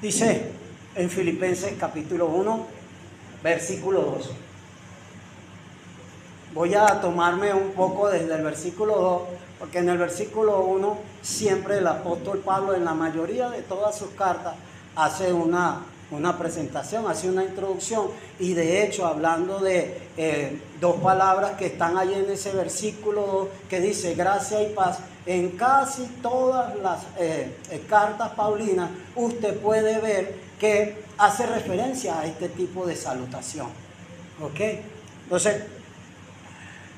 Dice en Filipenses capítulo 1, versículo 2. Voy a tomarme un poco desde el versículo 2, porque en el versículo 1 siempre el apóstol Pablo, en la mayoría de todas sus cartas, hace una presentación, hace una introducción, y de hecho hablando de dos palabras que están ahí en ese versículo 2, que dice gracia y paz. En casi todas las cartas paulinas usted puede ver que hace referencia a este tipo de salutación. ¿Ok? Entonces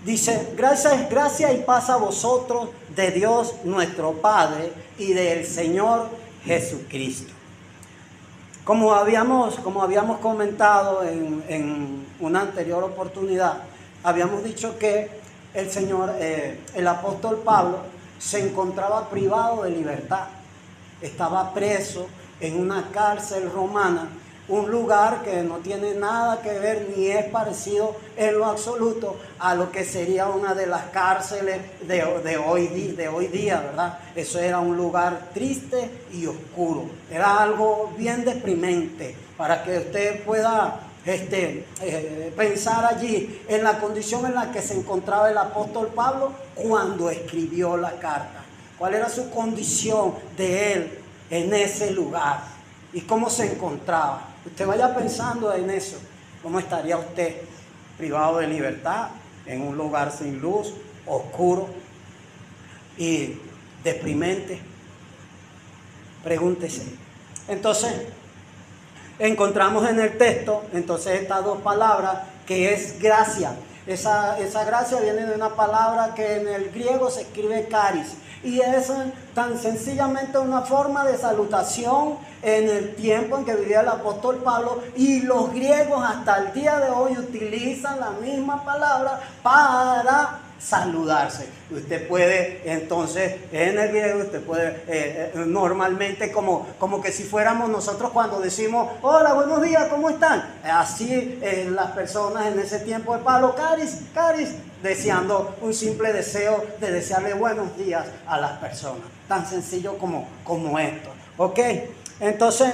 dice, gracia y paz a vosotros de Dios nuestro Padre y del Señor Jesucristo. Como habíamos comentado en una anterior oportunidad, habíamos dicho que el apóstol Pablo se encontraba privado de libertad. Estaba preso en una cárcel romana, un lugar que no tiene nada que ver ni es parecido en lo absoluto a lo que sería una de las cárceles de hoy día, ¿verdad? Eso era un lugar triste y oscuro, era algo bien deprimente, para que usted pueda pensar allí en la condición en la que se encontraba el apóstol Pablo cuando escribió la carta. ¿Cuál era su condición de él en ese lugar? ¿Y cómo se encontraba? Usted vaya pensando en eso. ¿Cómo estaría usted privado de libertad en un lugar sin luz, oscuro y deprimente? Pregúntese. Entonces, encontramos en el texto, estas dos palabras, que es gracia. Esa gracia viene de una palabra que en el griego se escribe caris. Y es tan sencillamente una forma de salutación en el tiempo en que vivía el apóstol Pablo. Y los griegos hasta el día de hoy utilizan la misma palabra para saludarse. Usted puede, entonces, en el griego, usted puede normalmente como que si fuéramos nosotros cuando decimos, hola, buenos días, ¿cómo están? Así las personas en ese tiempo de Pablo, caris, deseando un simple deseo de desearle buenos días a las personas. Tan sencillo como esto. ¿Ok? Entonces,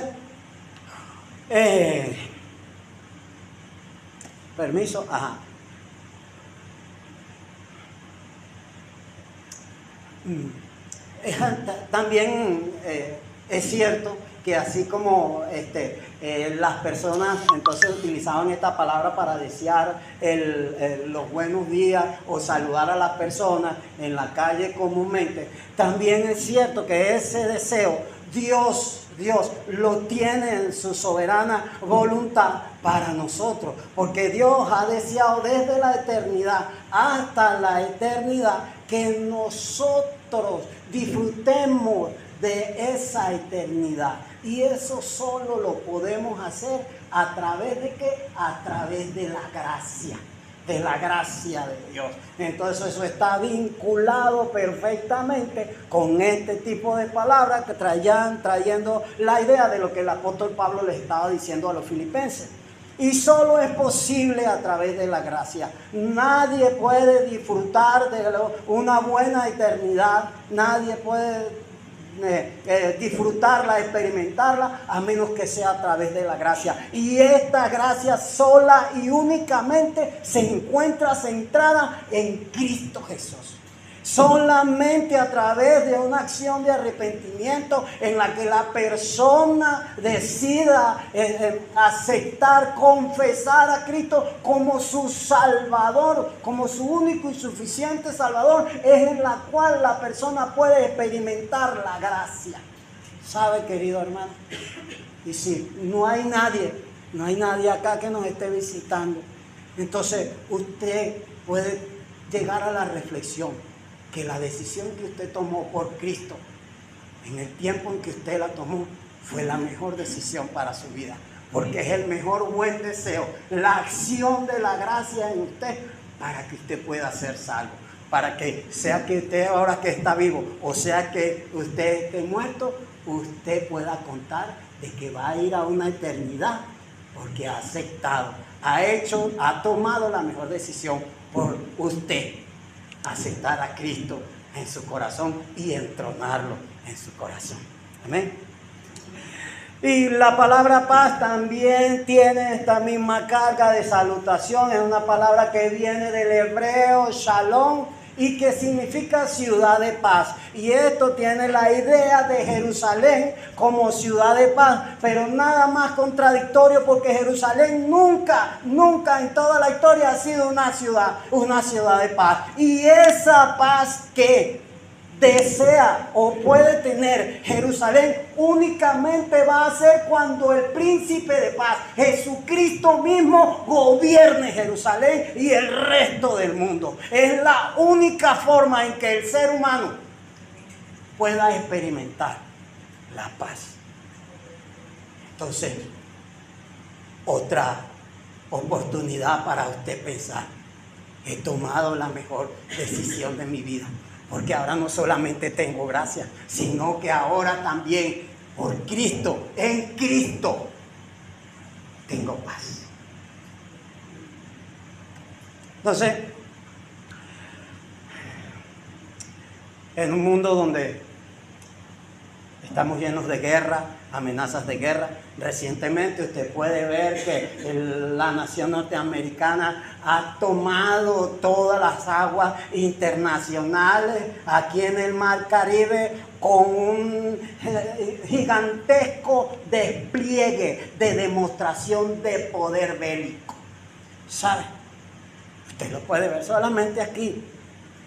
permiso, ajá. También es cierto que así como las personas entonces utilizaban esta palabra para desear los buenos días o saludar a las personas en la calle comúnmente, también es cierto que ese deseo Dios lo tiene en su soberana voluntad para nosotros, porque Dios ha deseado desde la eternidad hasta la eternidad que nosotros disfrutemos de esa eternidad. Y eso solo lo podemos hacer a través de ¿qué? A través de la gracia. De la gracia de Dios. Entonces eso está vinculado perfectamente con este tipo de palabras que trayendo la idea de lo que el apóstol Pablo les estaba diciendo a los filipenses. Y solo es posible a través de la gracia. Nadie puede disfrutar de una buena eternidad. Nadie puede disfrutarla, experimentarla, a menos que sea a través de la gracia. Y esta gracia sola y únicamente se encuentra centrada en Cristo Jesús. Solamente a través de una acción de arrepentimiento en la que la persona decida aceptar, confesar a Cristo como su Salvador, como su único y suficiente Salvador, es en la cual la persona puede experimentar la gracia. ¿Sabe, querido hermano? Y si no hay nadie acá que nos esté visitando, entonces usted puede llegar a la reflexión que la decisión que usted tomó por Cristo en el tiempo en que usted la tomó fue la mejor decisión para su vida, porque es el mejor buen deseo, la acción de la gracia en usted para que usted pueda ser salvo, para que sea que usted ahora que está vivo o sea que usted esté muerto, usted pueda contar de que va a ir a una eternidad porque ha aceptado, ha tomado la mejor decisión por usted. Aceptar a Cristo en su corazón y entronarlo en su corazón. Amén. Y la palabra paz también tiene esta misma carga de salutación. Es una palabra que viene del hebreo shalom y que significa ciudad de paz. Y esto tiene la idea de Jerusalén como ciudad de paz, pero nada más contradictorio, porque Jerusalén nunca en toda la historia ha sido una ciudad de paz. Y esa paz que desea o puede tener Jerusalén únicamente va a ser cuando el príncipe de paz, Jesucristo mismo, gobierne Jerusalén y el resto del mundo. Es la única forma en que el ser humano pueda experimentar la paz. Entonces, otra oportunidad para usted pensar: he tomado la mejor decisión de mi vida. Porque ahora no solamente tengo gracia, sino que ahora también por Cristo, en Cristo, tengo paz. Entonces, en un mundo donde estamos llenos de guerra, amenazas de guerra, recientemente usted puede ver que la nación norteamericana ha tomado todas las aguas internacionales aquí en el Mar Caribe con un gigantesco despliegue de demostración de poder bélico. ¿Sabe? Usted lo puede ver solamente aquí,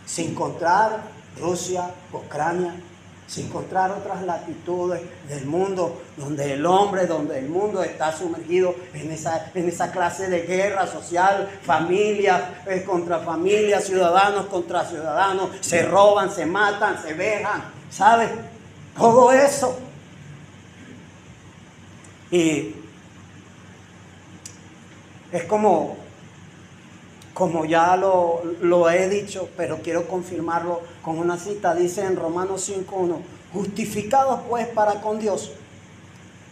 sin contar Rusia, Ucrania, sin encontrar otras latitudes del mundo donde el mundo está sumergido en esa clase de guerra social, familias contra familias, ciudadanos contra ciudadanos, se roban, se matan, se vejan, ¿sabes? Todo eso. Y es como ya lo he dicho, pero quiero confirmarlo con una cita. Dice en Romanos 5:1: justificados pues para con Dios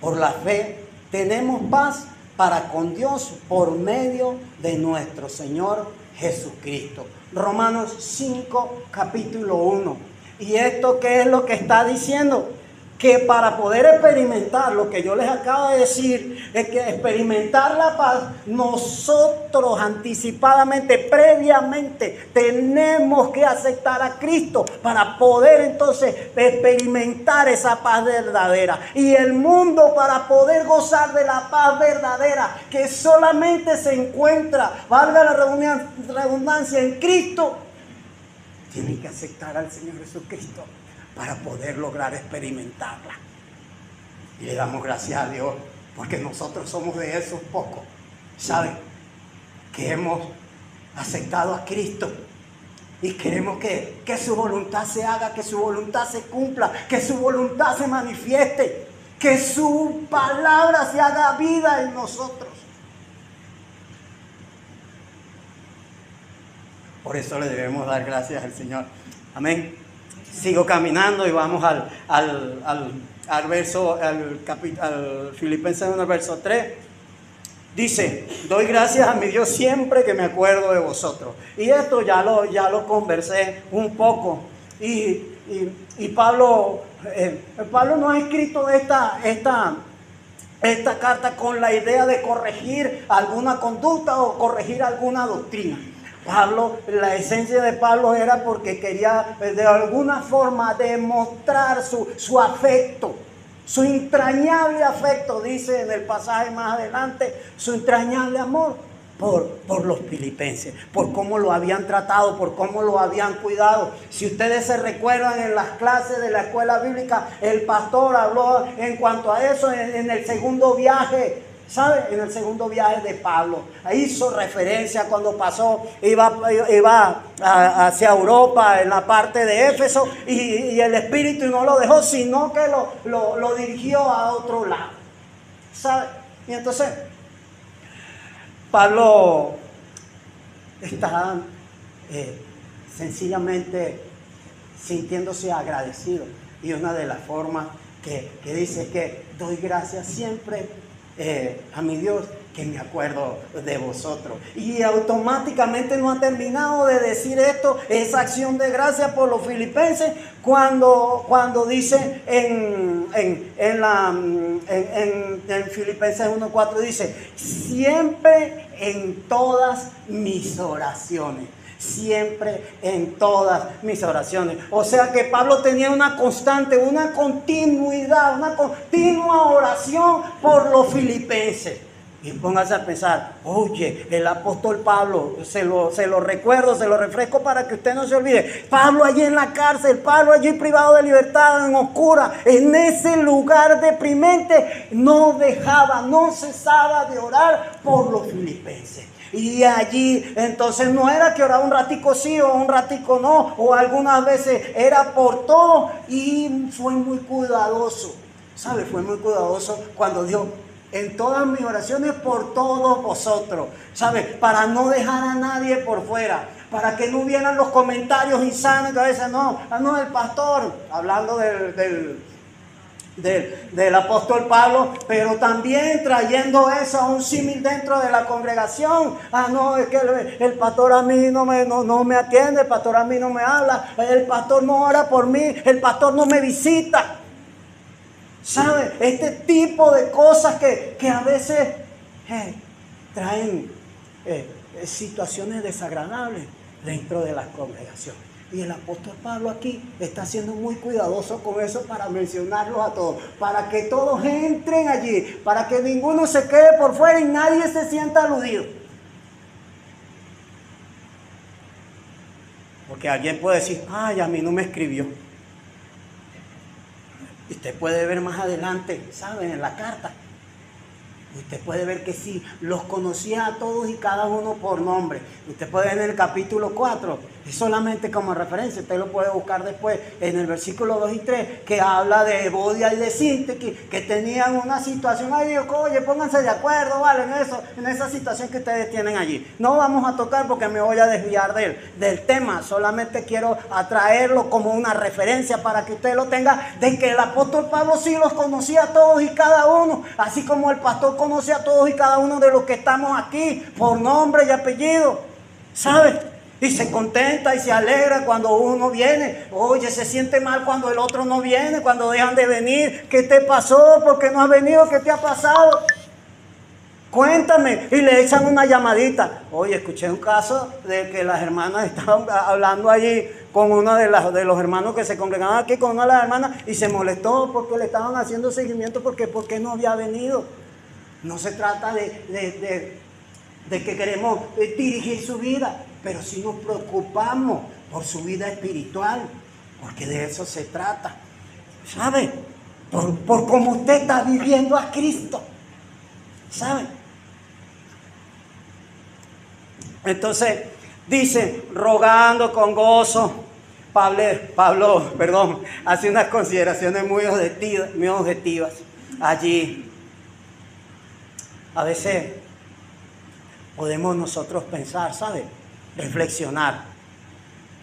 por la fe, tenemos paz para con Dios por medio de nuestro Señor Jesucristo. Romanos 5, capítulo 1. ¿Y esto qué es lo que está diciendo? Que para poder experimentar lo que yo les acabo de decir, es que experimentar la paz, nosotros anticipadamente, previamente, tenemos que aceptar a Cristo para poder entonces experimentar esa paz verdadera. Y el mundo, para poder gozar de la paz verdadera, que solamente se encuentra, valga la redundancia, en Cristo, tiene que aceptar al Señor Jesucristo para poder lograr experimentarla. Y le damos gracias a Dios, porque nosotros somos de esos pocos, ¿saben? Que hemos aceptado a Cristo y queremos que su voluntad se haga, que su voluntad se cumpla, que su voluntad se manifieste, que su palabra se haga vida en nosotros. Por eso le debemos dar gracias al Señor. Amén. Sigo caminando y vamos al Filipenses 1, verso 3. Dice: doy gracias a mi Dios siempre que me acuerdo de vosotros. Y esto ya lo conversé un poco. Y Pablo no ha escrito esta carta con la idea de corregir alguna conducta o corregir alguna doctrina. La esencia de Pablo era porque quería de alguna forma demostrar su afecto, su entrañable afecto, dice en el pasaje más adelante, su entrañable amor por los filipenses, por cómo lo habían tratado, por cómo lo habían cuidado. Si ustedes se recuerdan, en las clases de la escuela bíblica, el pastor habló en cuanto a eso en el segundo viaje. ¿Sabe? En el segundo viaje de Pablo, hizo referencia cuando iba hacia Europa, en la parte de Éfeso, y el Espíritu no lo dejó, sino que lo dirigió a otro lado. ¿Sabe? Y entonces, Pablo está sencillamente sintiéndose agradecido. Y una de las formas que dice que doy gracias siempre a mi Dios, que me acuerdo de vosotros. Y automáticamente no ha terminado de decir esto, esa acción de gracia por los filipenses, cuando dice en Filipenses 1:4 dice, siempre en todas mis oraciones. Siempre en todas mis oraciones. O sea que Pablo tenía una constante, una continuidad, una continua oración por los filipenses. Y póngase a pensar, oye, el apóstol Pablo, se lo recuerdo, se lo refresco para que usted no se olvide. Pablo allí en la cárcel, Pablo allí privado de libertad, en oscura, en ese lugar deprimente, no cesaba de orar por los filipenses. Y allí, entonces no era que oraba un ratico sí o un ratico no, o algunas veces era por todo, y fue muy cuidadoso, ¿sabe? Fue muy cuidadoso cuando dijo, en todas mis oraciones por todos vosotros, ¿sabes? Para no dejar a nadie por fuera, para que no hubieran los comentarios insanos que a veces no, el pastor, hablando del apóstol Pablo, pero también trayendo eso a un símil dentro de la congregación. No, es que el pastor a mí no me atiende, el pastor a mí no me habla, el pastor no ora por mí, el pastor no me visita. ¿Sabe? Este tipo de cosas que a veces traen situaciones desagradables dentro de las congregaciones. Y el apóstol Pablo aquí está siendo muy cuidadoso con eso para mencionarlos a todos, para que todos entren allí, para que ninguno se quede por fuera y nadie se sienta aludido. Porque alguien puede decir, ay, a mí no me escribió. Y usted puede ver más adelante, ¿saben? En la carta. Usted puede ver que sí, los conocía a todos y cada uno por nombre. Usted puede ver en el capítulo 4, es solamente como referencia, usted lo puede buscar después en el versículo 2 y 3, que habla de Evodia y de Sínteque, que tenían una situación ahí. Oye, pónganse de acuerdo, ¿vale? En esa situación que ustedes tienen allí. No vamos a tocar porque me voy a desviar del tema, solamente quiero atraerlo como una referencia para que usted lo tenga, de que el apóstol Pablo sí los conocía a todos y cada uno, así como el pastor conoce a todos y cada uno de los que estamos aquí por nombre y apellido, ¿sabe? Y se contenta y se alegra cuando uno viene. Oye, se siente mal cuando el otro no viene, cuando dejan de venir. ¿Qué te pasó? ¿Por qué no has venido? ¿Qué te ha pasado? Cuéntame. Y le echan una llamadita. Oye, escuché un caso de que las hermanas estaban hablando allí con uno de los hermanos que se congregaban aquí, con una de las hermanas, y se molestó porque le estaban haciendo seguimiento porque no había venido. No se trata de que queremos dirigir su vida, pero sí nos preocupamos por su vida espiritual, porque de eso se trata, ¿sabe? Por cómo usted está viviendo a Cristo, ¿sabe? Entonces, dice, rogando con gozo, Pablo, hace unas consideraciones muy objetivas allí. A veces podemos nosotros pensar, ¿sabe? Reflexionar.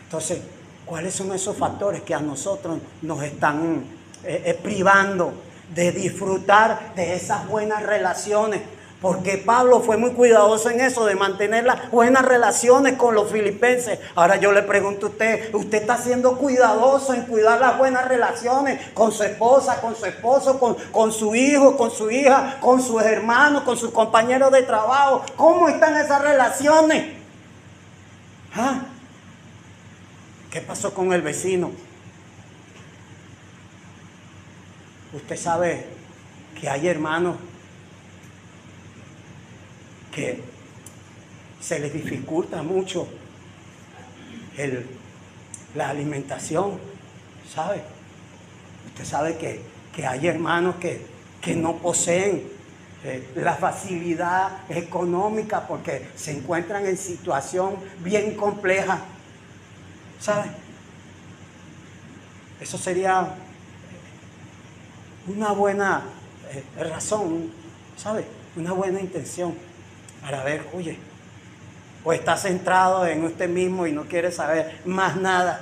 Entonces, ¿cuáles son esos factores que a nosotros nos están privando de disfrutar de esas buenas relaciones? Porque Pablo fue muy cuidadoso en eso, de mantener las buenas relaciones con los filipenses. Ahora yo le pregunto a usted, ¿usted está siendo cuidadoso en cuidar las buenas relaciones con su esposa, con su esposo, con su hijo, con su hija, con sus hermanos, con sus compañeros de trabajo? ¿Cómo están esas relaciones? ¿Ah? ¿Qué pasó con el vecino? Usted sabe que hay hermanos que se les dificulta mucho la alimentación, ¿sabe? Usted sabe que hay hermanos que no poseen la facilidad económica porque se encuentran en situación bien compleja, ¿sabe? Eso sería una buena razón, ¿sabe? Una buena intención para ver, oye, o está centrado en usted mismo y no quiere saber más nada.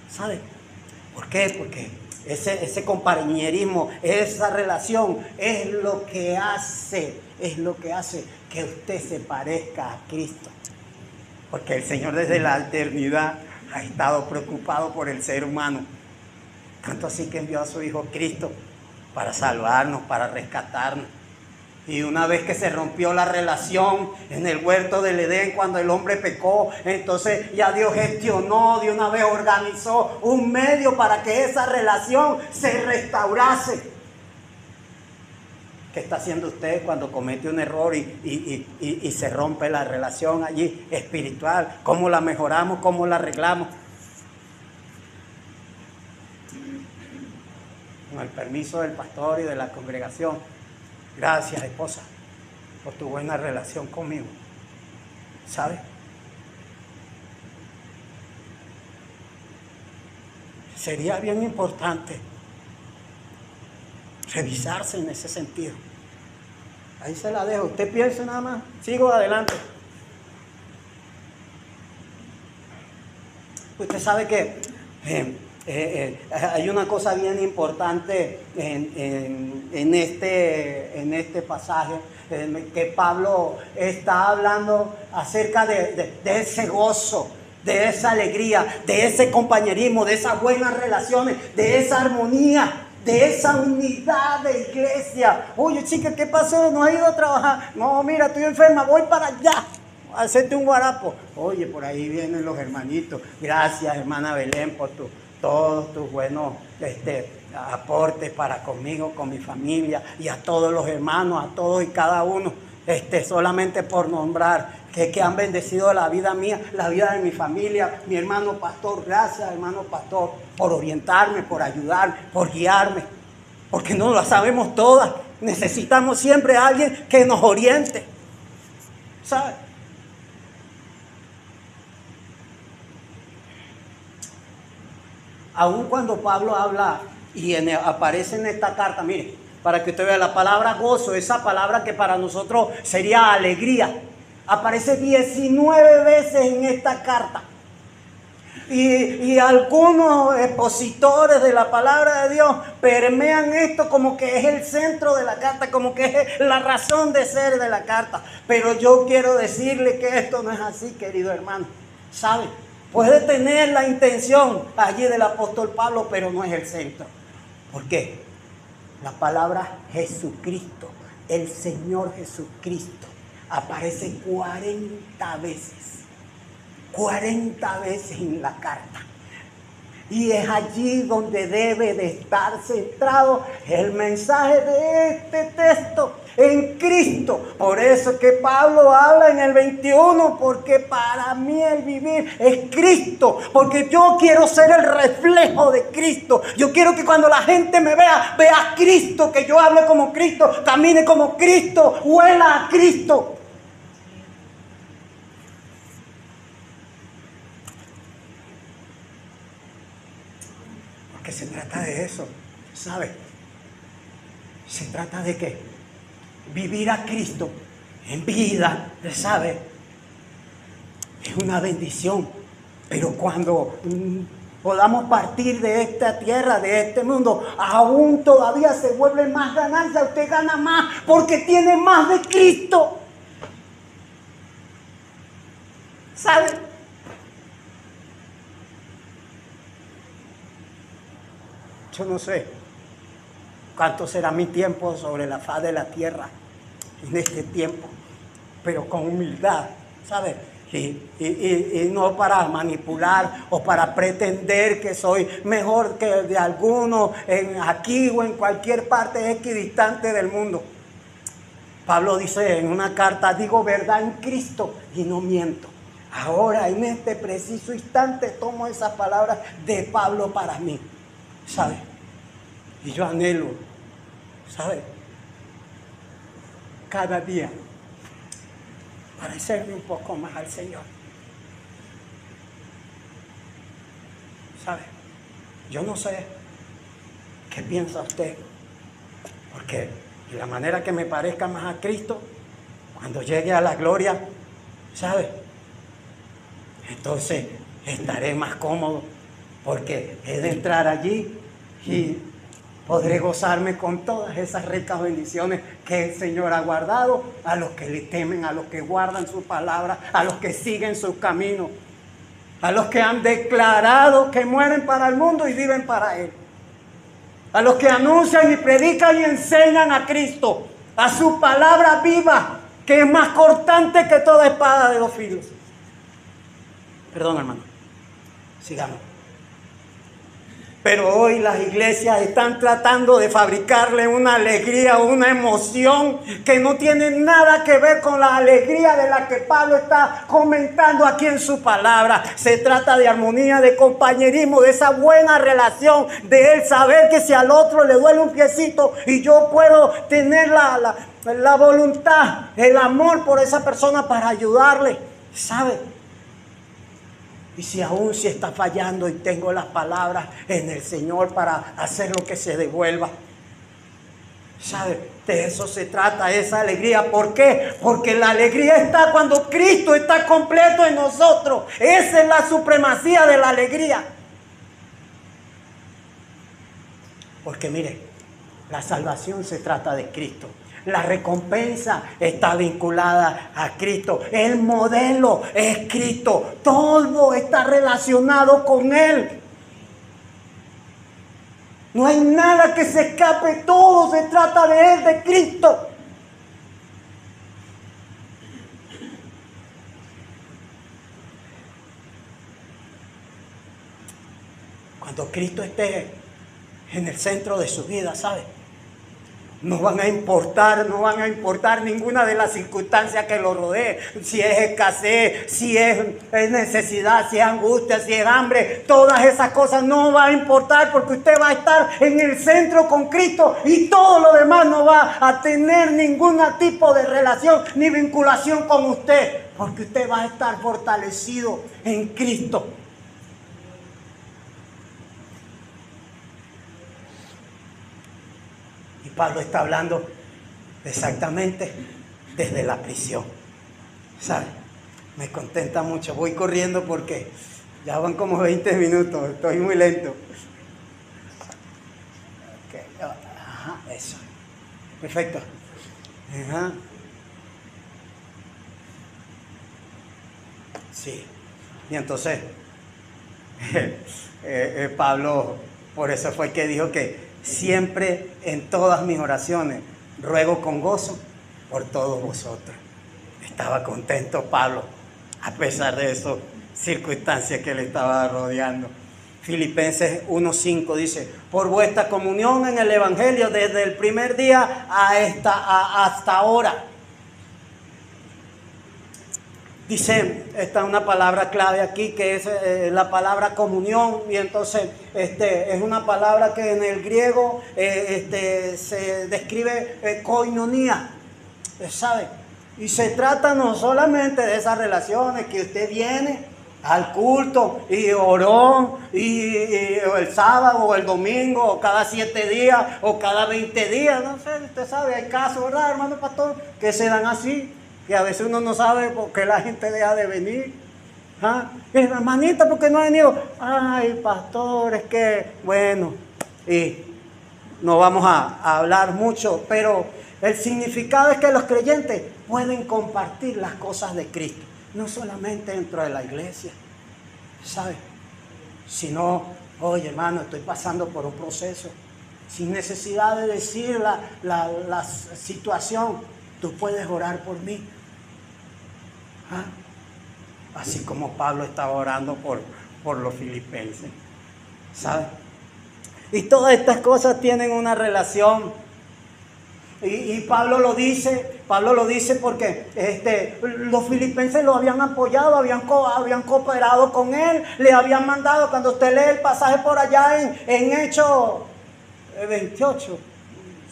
¿Sabe? ¿Por qué? Porque ese compañerismo, esa relación es lo que hace que usted se parezca a Cristo. Porque el Señor desde la eternidad ha estado preocupado por el ser humano. Tanto así que envió a su Hijo Cristo para salvarnos, para rescatarnos. Y una vez que se rompió la relación en el huerto del Edén, cuando el hombre pecó, entonces ya Dios gestionó, de una vez organizó un medio para que esa relación se restaurase. ¿Qué está haciendo usted cuando comete un error y se rompe la relación allí espiritual? ¿Cómo la mejoramos? ¿Cómo la arreglamos? Con el permiso del pastor y de la congregación. Gracias, esposa, por tu buena relación conmigo. ¿Sabes? Sería bien importante revisarse en ese sentido. Ahí se la dejo. Usted piense nada más. Sigo adelante. Usted sabe que hay una cosa bien importante en este pasaje, que Pablo está hablando acerca de ese gozo, de esa alegría, de ese compañerismo, de esas buenas relaciones, de esa armonía, de esa unidad de iglesia. Oye, chica, ¿qué pasó? ¿No has ido a trabajar? No, mira, estoy enferma, voy para allá. Hacerte un guarapo. Oye, por ahí vienen los hermanitos. Gracias, hermana Belén, por todos tus buenos aportes para conmigo, con mi familia, y a todos los hermanos, a todos y cada uno, solamente por nombrar, que han bendecido la vida mía, la vida de mi familia. Mi hermano pastor, gracias, hermano pastor, por orientarme, por ayudar, por guiarme, porque no lo sabemos todas. Necesitamos siempre a alguien que nos oriente, ¿sabes? Aun cuando Pablo habla y aparece en esta carta, mire, para que usted vea la palabra gozo, esa palabra que para nosotros sería alegría, aparece 19 veces en esta carta. Y algunos expositores de la palabra de Dios permean esto como que es el centro de la carta, como que es la razón de ser de la carta. Pero yo quiero decirle que esto no es así, querido hermano. ¿Sabe? Puede tener la intención allí del apóstol Pablo, pero no es el centro. ¿Por qué? La palabra Jesucristo, el Señor Jesucristo, aparece 40 veces. 40 veces en la carta. Y es allí donde debe de estar centrado el mensaje de este texto, en Cristo. Por eso que Pablo habla en el 21, porque para mí el vivir es Cristo, porque yo quiero ser el reflejo de Cristo. Yo quiero que cuando la gente me vea, vea a Cristo, que yo hable como Cristo, camine como Cristo, huela a Cristo. Que se trata de eso, ¿sabe? Se trata de que vivir a Cristo en vida, ¿sabe? Es una bendición, pero cuando podamos partir de esta tierra, de este mundo, aún todavía se vuelve más ganancia. Usted gana más porque tiene más de Cristo, ¿sabe? Yo no sé cuánto será mi tiempo sobre la faz de la tierra en este tiempo, pero con humildad, ¿sabes? Y no para manipular o para pretender que soy mejor que de alguno aquí o en cualquier parte equidistante del mundo. Pablo dice en una carta, digo verdad en Cristo y no miento. Ahora, en este preciso instante, tomo esas palabras de Pablo para mí. ¿Sabe? Y yo anhelo, ¿sabe? Cada día parecerme un poco más al Señor. ¿Sabe? Yo no sé qué piensa usted, porque de la manera que me parezca más a Cristo, cuando llegue a la gloria, ¿sabe? Entonces estaré más cómodo, porque he de entrar allí Y podré gozarme con todas esas ricas bendiciones que el Señor ha guardado a los que le temen, a los que guardan su palabra, a los que siguen su camino, a los que han declarado que mueren para el mundo y viven para Él, a los que anuncian y predican y enseñan a Cristo, a su palabra viva, que es más cortante que toda espada de dos filos. Perdón, hermano. Sigamos. Pero hoy las iglesias están tratando de fabricarle una alegría, una emoción que no tiene nada que ver con la alegría de la que Pablo está comentando aquí en su palabra. Se trata de armonía, de compañerismo, de esa buena relación, de él saber que si al otro le duele un piecito y yo puedo tener la voluntad, el amor por esa persona para ayudarle, ¿sabe? Y si aún si está fallando y tengo las palabras en el Señor para hacer lo que se devuelva. ¿Sabe? De eso se trata, esa alegría. ¿Por qué? Porque la alegría está cuando Cristo está completo en nosotros. Esa es la supremacía de la alegría. Porque mire, la salvación se trata de Cristo. La recompensa está vinculada a Cristo. El modelo es Cristo. Todo está relacionado con Él. No hay nada que se escape. Todo se trata de Él, de Cristo. Cuando Cristo esté en el centro de su vida, ¿sabe? No van a importar ninguna de las circunstancias que lo rodeen. Si es escasez, si es necesidad, si es angustia, si es hambre. Todas esas cosas no va a importar porque usted va a estar en el centro con Cristo y todo lo demás no va a tener ningún tipo de relación ni vinculación con usted. Porque usted va a estar fortalecido en Cristo. Pablo está hablando exactamente desde la prisión. ¿Sabe? Me contenta mucho. Voy corriendo porque ya van como 20 minutos. Estoy muy lento. Okay. Ajá, eso. Perfecto. Ajá. Sí. Y entonces, Pablo, por eso fue que dijo que siempre en todas mis oraciones ruego con gozo por todos vosotros. Estaba contento Pablo a pesar de esas circunstancias que le estaba rodeando. Filipenses 1:5 dice: por vuestra comunión en el Evangelio desde el primer día hasta ahora. Dice, esta es una palabra clave aquí, que es la palabra comunión, y entonces es una palabra que en el griego se describe koinonía, ¿sabe? Y se trata no solamente de esas relaciones que usted viene al culto y oró y el sábado o el domingo o cada 7 días o cada 20 días, no sé, usted sabe, hay casos, ¿verdad, hermano pastor? Que se dan así. Que a veces uno no sabe por qué la gente deja de venir. ¿Ah? Hermanita, ¿por qué no ha venido? Ay, pastor, es que, bueno, y no vamos a hablar mucho, pero el significado es que los creyentes pueden compartir las cosas de Cristo, no solamente dentro de la iglesia, ¿sabes? Sino, oye, hermano, estoy pasando por un proceso, sin necesidad de decir la situación, tú puedes orar por mí. ¿Ah? Así como Pablo estaba orando por los filipenses, ¿sabes? Y todas estas cosas tienen una relación. Y Pablo lo dice porque los filipenses lo habían apoyado, habían cooperado con él, le habían mandado. Cuando usted lee el pasaje por allá en Hechos 28,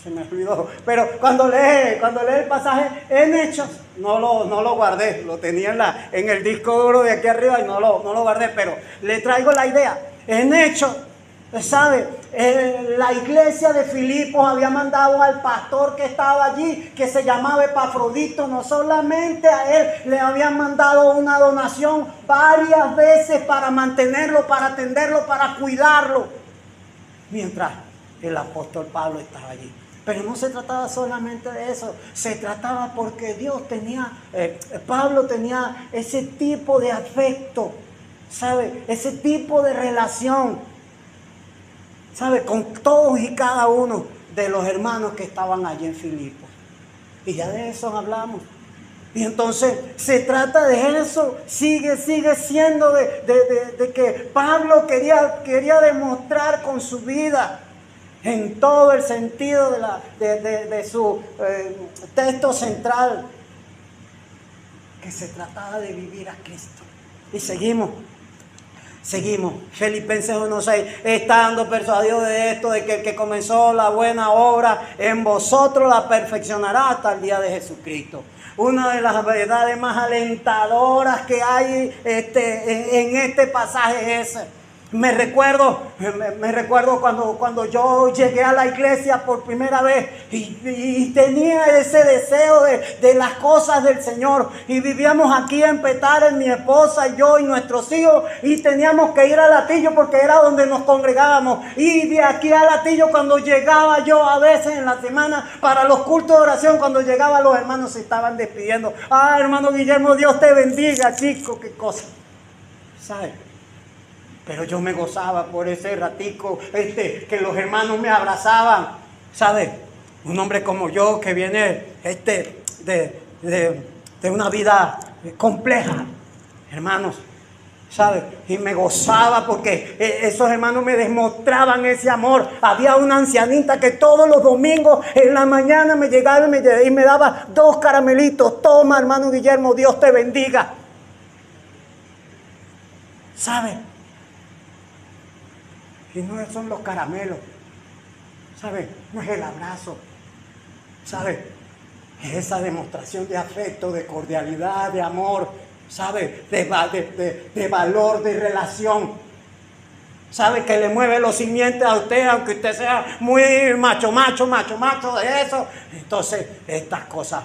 se me olvidó, pero cuando lee el pasaje en Hechos, no lo guardé, lo tenía en el disco duro de aquí arriba y no lo guardé, pero le traigo la idea. En Hechos, ¿sabe? La iglesia de Filipos había mandado al pastor que estaba allí, que se llamaba Epafrodito. No solamente a él, le habían mandado una donación varias veces para mantenerlo, para atenderlo, para cuidarlo. mientras el apóstol Pablo estaba allí. Pero no se trataba solamente de eso, se trataba porque Dios tenía, Pablo tenía ese tipo de afecto, ¿sabe? Ese tipo de relación, ¿sabe? Con todos y cada uno de los hermanos que estaban allí en Filipos. Y ya de eso hablamos. Y entonces se trata de eso, sigue siendo de que Pablo quería demostrar con su vida, en todo el sentido de su texto central, que se trataba de vivir a Cristo. Y seguimos. Filipenses 1:6, estando persuadido de esto, de que el que comenzó la buena obra en vosotros la perfeccionará hasta el día de Jesucristo. Una de las verdades más alentadoras que hay en este pasaje es ese. Me recuerdo cuando yo llegué a la iglesia por primera vez y tenía ese deseo de las cosas del Señor. Y vivíamos aquí en Petare, mi esposa y yo y nuestros hijos, y teníamos que ir a Latillo porque era donde nos congregábamos. Y de aquí a Latillo, cuando llegaba yo a veces en la semana para los cultos de oración, cuando llegaba los hermanos se estaban despidiendo. Ah, hermano Guillermo, Dios te bendiga, chico, qué cosa. ¿Sabes? Pero yo me gozaba por ese ratico, que los hermanos me abrazaban, ¿sabes? Un hombre como yo que viene de una vida compleja, hermanos, ¿sabes? Y me gozaba porque esos hermanos me demostraban ese amor. Había una ancianita que todos los domingos en la mañana me llegaba y me daba 2 caramelitos. Toma, hermano Guillermo, Dios te bendiga. ¿Sabes? Y no son los caramelos, ¿sabes? No es el abrazo, ¿sabes? Es esa demostración de afecto, de cordialidad, de amor, ¿sabes? De valor, de relación. ¿Sabe? Que le mueve los simientes a usted, aunque usted sea muy macho de eso. Entonces, estas cosas,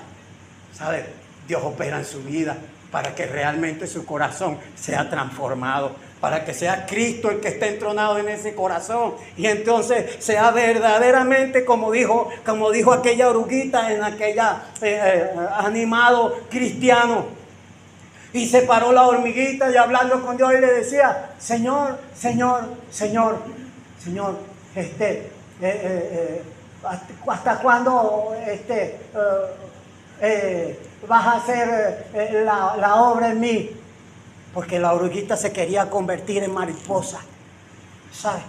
¿sabe? Dios opera en su vida para que realmente su corazón sea transformado, para que sea Cristo el que esté entronado en ese corazón, y entonces sea verdaderamente como dijo aquella oruguita en aquella animado cristiano. Y se paró la hormiguita y hablando con Dios y le decía: Señor, ¿hasta cuándo vas a hacer la obra en mí? Porque la oruguita se quería convertir en mariposa, ¿sabes?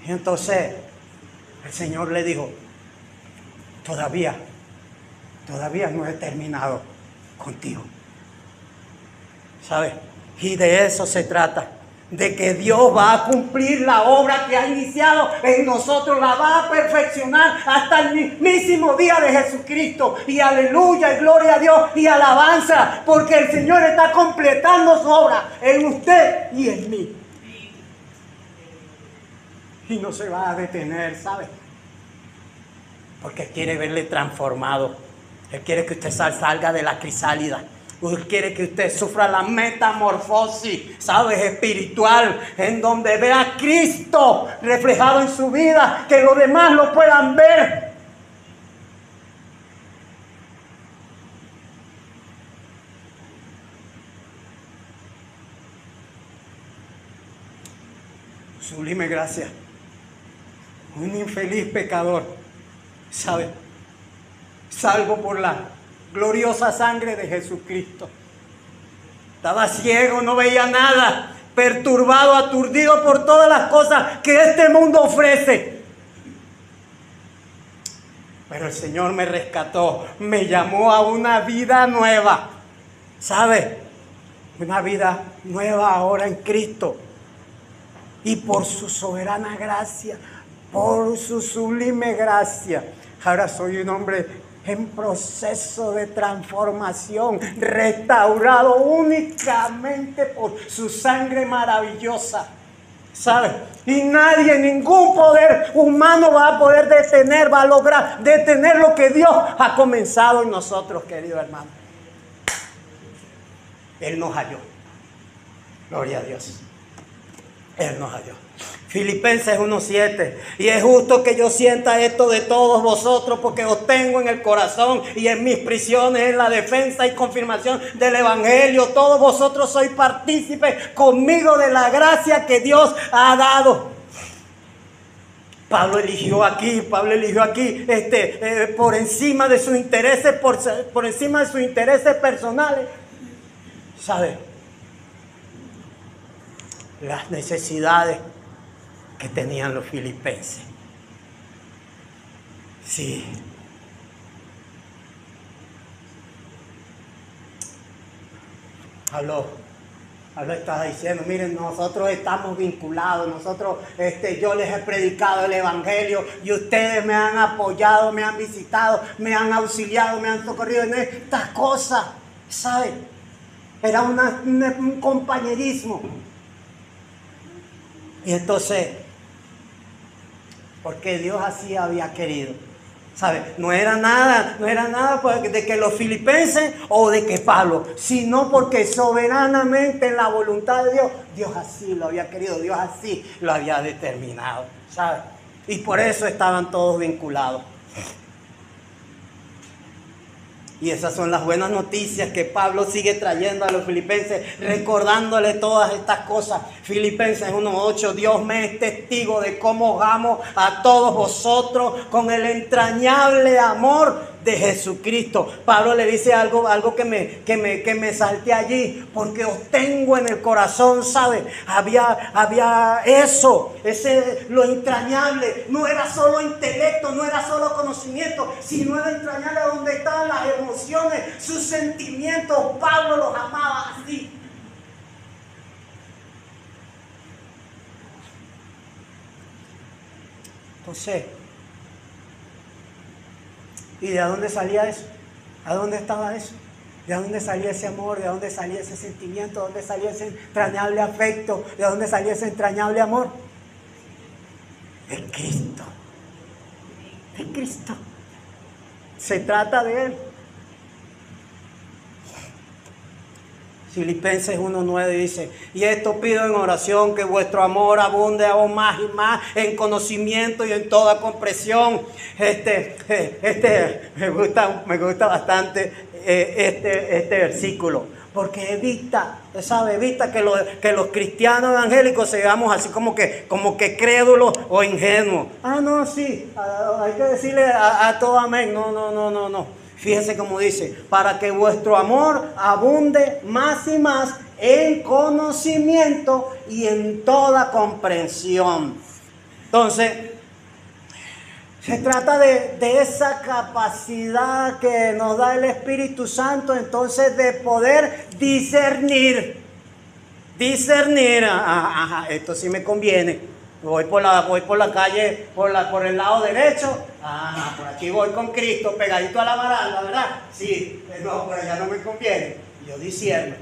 Y entonces el Señor le dijo: todavía no he terminado contigo, ¿sabes? Y de eso se trata, de que Dios va a cumplir la obra que ha iniciado en nosotros, la va a perfeccionar hasta el mismísimo día de Jesucristo. Y aleluya, y gloria a Dios, y alabanza, porque el Señor está completando su obra en usted y en mí. Y no se va a detener, ¿sabe? Porque quiere verle transformado. Él quiere que usted salga de la crisálida. Él quiere que usted sufra la metamorfosis, ¿sabes? Espiritual, en donde vea a Cristo reflejado en su vida, que los demás lo puedan ver. Sublime gracia. Un infeliz pecador, ¿sabes? Salvo por la gloriosa sangre de Jesucristo. Estaba ciego, no veía nada, perturbado, aturdido por todas las cosas que este mundo ofrece. Pero el Señor me rescató, me llamó a una vida nueva, ¿sabe? Una vida nueva ahora en Cristo. Y por su soberana gracia, por su sublime gracia, ahora soy un hombre en proceso de transformación, restaurado únicamente por su sangre maravillosa, ¿sabes? Y nadie, ningún poder humano va a poder detener, va a lograr detener lo que Dios ha comenzado en nosotros, querido hermano. Él nos halló. Gloria a Dios. Él nos halló. Filipenses 1:7. Y es justo que yo sienta esto de todos vosotros, porque os tengo en el corazón y en mis prisiones, en la defensa y confirmación del Evangelio. Todos vosotros sois partícipes conmigo de la gracia que Dios ha dado. Pablo eligió aquí por encima de sus intereses, por encima de sus intereses personales. ¿Sabe? Las necesidades que tenían los filipenses. Sí. Pablo estaba diciendo, miren, nosotros estamos vinculados, yo les he predicado el Evangelio y ustedes me han apoyado, me han visitado, me han auxiliado, me han socorrido en estas cosas, ¿sabe? Era un compañerismo. Y entonces, porque Dios así había querido, ¿sabe? No era nada de que los filipenses o de que Pablo, sino porque soberanamente en la voluntad de Dios, Dios así lo había querido, Dios así lo había determinado, ¿sabe? Y por eso estaban todos vinculados. Y esas son las buenas noticias que Pablo sigue trayendo a los filipenses, recordándole todas estas cosas. Filipenses 1:8, Dios me es testigo de cómo os amo a todos vosotros con el entrañable amor de Jesucristo. Pablo le dice algo que me salté allí, porque os tengo en el corazón, ¿sabe? Había lo entrañable, no era solo intelecto, no era solo conocimiento, sino era entrañable donde estaban las emociones, sus sentimientos. Pablo los amaba así. Entonces, ¿y de dónde salía eso? ¿A dónde estaba eso? ¿De dónde salía ese amor? ¿De dónde salía ese sentimiento? ¿De dónde salía ese entrañable afecto? ¿De dónde salía ese entrañable amor? De Cristo. De Cristo. Se trata de Él. Filipenses 1:9 dice, y esto pido en oración, que vuestro amor abunde aún más y más en conocimiento y en toda comprensión. Me gusta bastante este versículo, porque evita que los cristianos evangélicos seamos así como que crédulos o ingenuos. No, sí, hay que decirle a todo amén. No. Fíjense cómo dice, para que vuestro amor abunde más y más en conocimiento y en toda comprensión. Entonces, se trata de esa capacidad que nos da el Espíritu Santo, entonces, de poder discernir. Esto sí me conviene. Voy por la calle, por el lado derecho. Por aquí voy con Cristo, pegadito a la baranda, ¿verdad? Sí, no, por allá no me conviene. Yo discierno.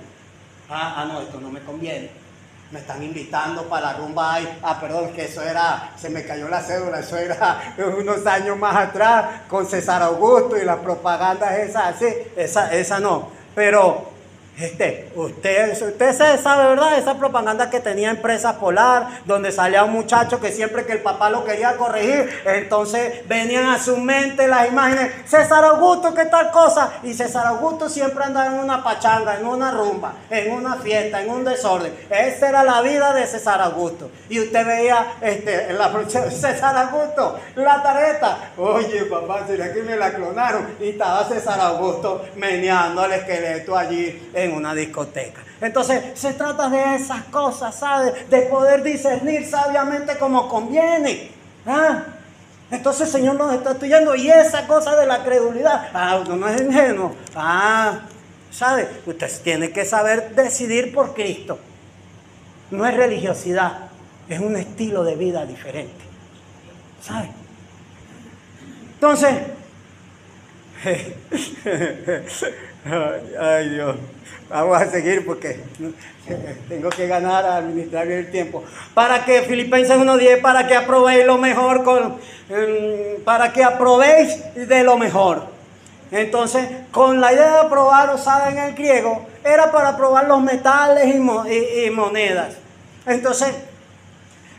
No, esto no me conviene. Me están invitando para la rumba ahí. Perdón, que se me cayó la cédula, eso era unos años más atrás, con César Augusto y las propagandas esas así. Esa no. Pero usted sabe, ¿verdad? Esa propaganda que tenía Empresa Polar, donde salía un muchacho que siempre que el papá lo quería corregir, entonces venían a su mente las imágenes, César Augusto, ¿qué tal cosa? Y César Augusto siempre andaba en una pachanga, en una rumba, en una fiesta, en un desorden. Esa era la vida de César Augusto. Y usted veía en la César Augusto, la tarjeta. Oye, papá, ¿será que me la clonaron? Y estaba César Augusto meneando al esqueleto allí en una discoteca. Entonces, se trata de esas cosas, ¿sabes? De poder discernir sabiamente como conviene. Entonces el Señor nos está estudiando. Y esa cosa de la credulidad, uno no es ingenuo. ¿Sabe? Usted tiene que saber decidir por Cristo. No es religiosidad, es un estilo de vida diferente. ¿Sabe? Entonces, ay Dios, vamos a seguir porque tengo que ganar a administrar bien el tiempo. Para que Filipenses 1:10, para que aprobéis lo mejor, para que aprobéis de lo mejor. Entonces, con la idea de aprobar, usada en el griego, era para probar los metales y monedas. Entonces,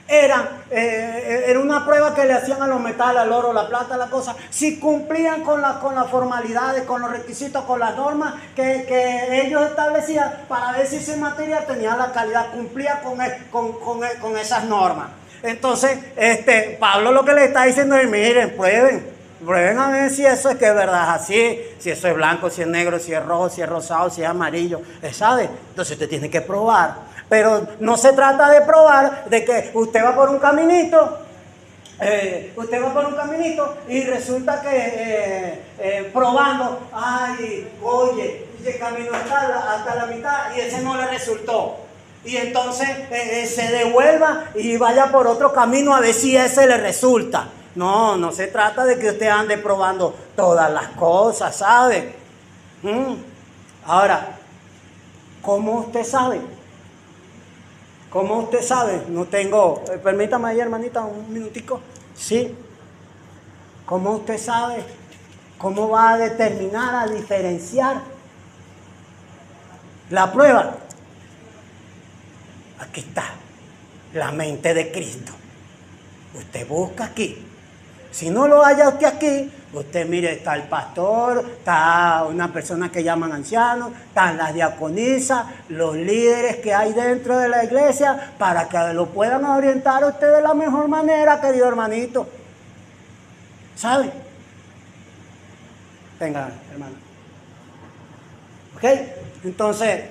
Era una prueba que le hacían a los metales, al oro, la plata, la cosa. Si cumplían con las formalidades, con los requisitos, con las normas que ellos establecían para ver si ese material tenía la calidad, cumplía con esas normas. Entonces, Pablo lo que le está diciendo es, miren, prueben a ver si eso es que es verdad, así, si eso es blanco, si es negro, si es rojo, si es rosado, si es amarillo, ¿sabe? Entonces usted tiene que probar. Pero no se trata de probar de que usted va por un caminito, y resulta que probando, ay, oye, ese camino hasta la mitad y ese no le resultó. Y entonces se devuelva y vaya por otro camino a ver si ese le resulta. No se trata de que usted ande probando todas las cosas, ¿sabe? Ahora, ¿cómo usted sabe? ¿Cómo usted sabe? No tengo... permítame ahí, hermanita, un minutico. Sí. ¿Cómo usted sabe? ¿Cómo va a determinar, a diferenciar la prueba? Aquí está, la mente de Cristo. Usted busca aquí. Si no lo halla usted aquí, usted mire, está el pastor, está una persona que llaman ancianos, están las diaconisas, los líderes que hay dentro de la iglesia, para que lo puedan orientar a usted de la mejor manera, querido hermanito. ¿Sabe? Venga, hermano. ¿Ok? Entonces,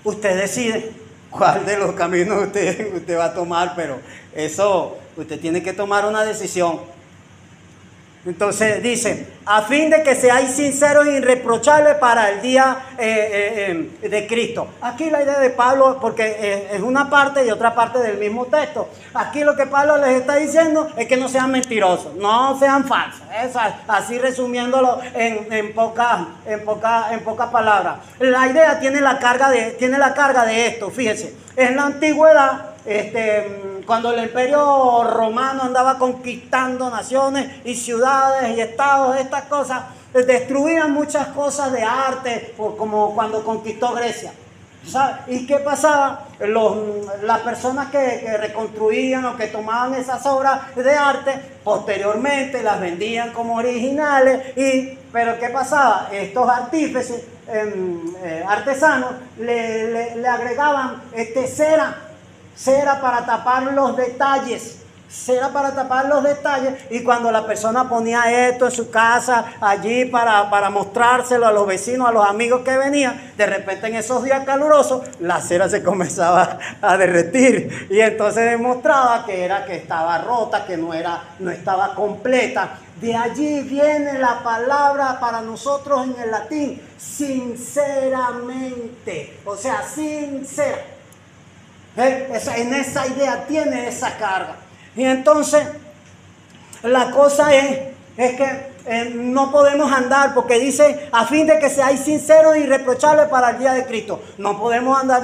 usted decide cuál de los caminos usted va a tomar, pero eso, usted tiene que tomar una decisión. Entonces dice, a fin de que seáis sinceros e irreprochables para el día de Cristo. Aquí la idea de Pablo, porque es una parte y otra parte del mismo texto. Aquí lo que Pablo les está diciendo es que no sean mentirosos, no sean falsos. Así resumiéndolo en pocas palabras. La idea tiene la carga de esto, fíjense. En la antigüedad, cuando el imperio romano andaba conquistando naciones y ciudades y estados, estas cosas, destruían muchas cosas de arte, como cuando conquistó Grecia. ¿Sabe? ¿Y qué pasaba? Las personas que reconstruían o que tomaban esas obras de arte, posteriormente las vendían como originales. Pero ¿qué pasaba? Estos artífices, artesanos, le agregaban cera para tapar los detalles. Cera para tapar los detalles, y cuando la persona ponía esto en su casa, allí para mostrárselo a los vecinos, a los amigos que venían, de repente en esos días calurosos, la cera se comenzaba a derretir, y entonces demostraba que estaba rota, que no estaba completa. De allí viene la palabra para nosotros en el latín, sinceramente, o sea, sincera. En esa idea tiene esa carga. Y entonces, la cosa es que no podemos andar, porque dice, a fin de que seáis sinceros e irreprochables para el día de Cristo. No podemos andar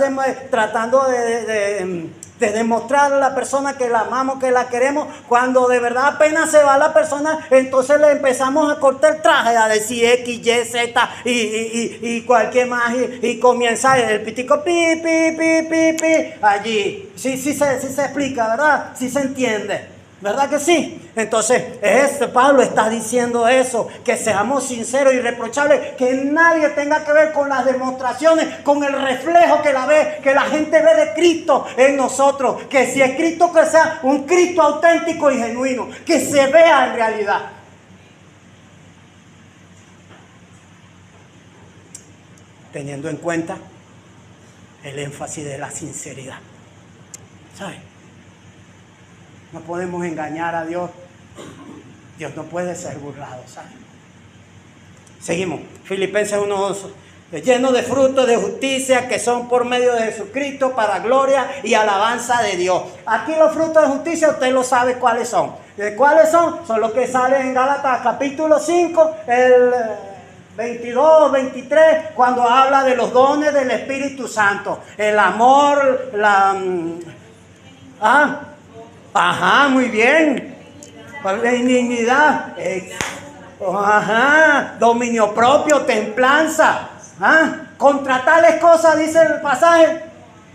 tratando de demostrar a la persona que la amamos, que la queremos, cuando de verdad apenas se va la persona, entonces le empezamos a cortar el traje, a decir X, Y, Z y cualquier más, y comienza el pitico, pi, allí. Sí se explica, ¿verdad? Sí se entiende, ¿verdad que sí? Entonces, Pablo está diciendo eso, que seamos sinceros y irreprochables, que nadie tenga que ver con las demostraciones, con el reflejo que la gente ve de Cristo en nosotros, que si es Cristo, que sea un Cristo auténtico y genuino, que se vea en realidad. Teniendo en cuenta el énfasis de la sinceridad, ¿sabes? No podemos engañar a Dios. Dios no puede ser burlado, ¿sabes? Seguimos. Filipenses 1:11. Lleno de frutos de justicia que son por medio de Jesucristo para gloria y alabanza de Dios. Aquí los frutos de justicia usted lo sabe cuáles son. ¿Cuáles son? Son los que salen en Gálatas capítulo 5, el 22, 23, cuando habla de los dones del Espíritu Santo. El amor, ajá, muy bien. La indignidad, dominio propio, templanza. Contra tales cosas, dice el pasaje,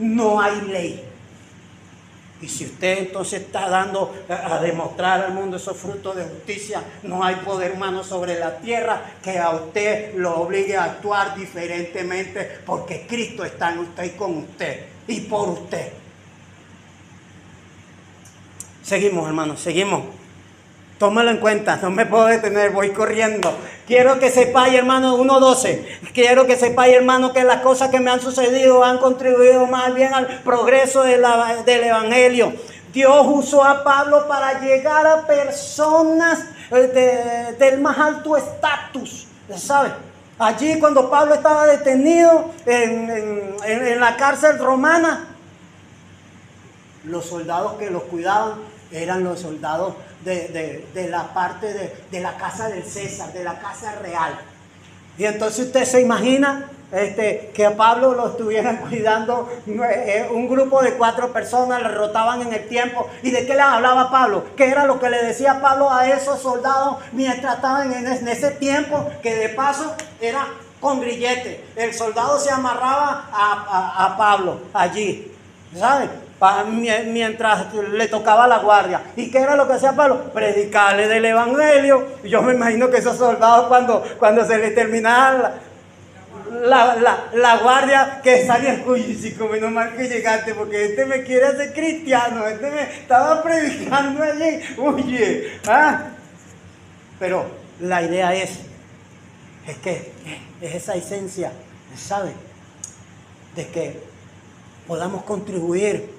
no hay ley. Y si usted entonces está dando a demostrar al mundo esos frutos de justicia, no hay poder humano sobre la tierra que a usted lo obligue a actuar diferentemente, porque Cristo está en usted y con usted y por usted. Seguimos, hermanos, seguimos. Tómalo en cuenta, no me puedo detener, voy corriendo. Quiero que sepáis, hermano, 1:12. Quiero que sepáis, hermano, que las cosas que me han sucedido han contribuido más bien al progreso del Evangelio. Dios usó a Pablo para llegar a personas del más alto estatus, ¿sabes? Allí cuando Pablo estaba detenido en la cárcel romana, los soldados que los cuidaban eran los soldados de la parte de la casa del César, de la casa real. Y entonces usted se imagina que a Pablo lo estuvieran cuidando un grupo de 4 personas, le rotaban en el tiempo. ¿Y de qué les hablaba Pablo? ¿Qué era lo que le decía Pablo a esos soldados mientras estaban en ese tiempo? Que de paso era con grillete. El soldado se amarraba a Pablo allí, ¿sabes? Mientras le tocaba la guardia. ¿Y qué era lo que hacía Pablo? Predicarle del Evangelio. Yo me imagino que esos soldados cuando se les terminaba la guardia, que salían, uy, sí, como no mal que llegaste, porque este me quiere hacer cristiano, este me estaba predicando allí, oye, Pero la idea es que es esa esencia, ¿sabes? De que podamos contribuir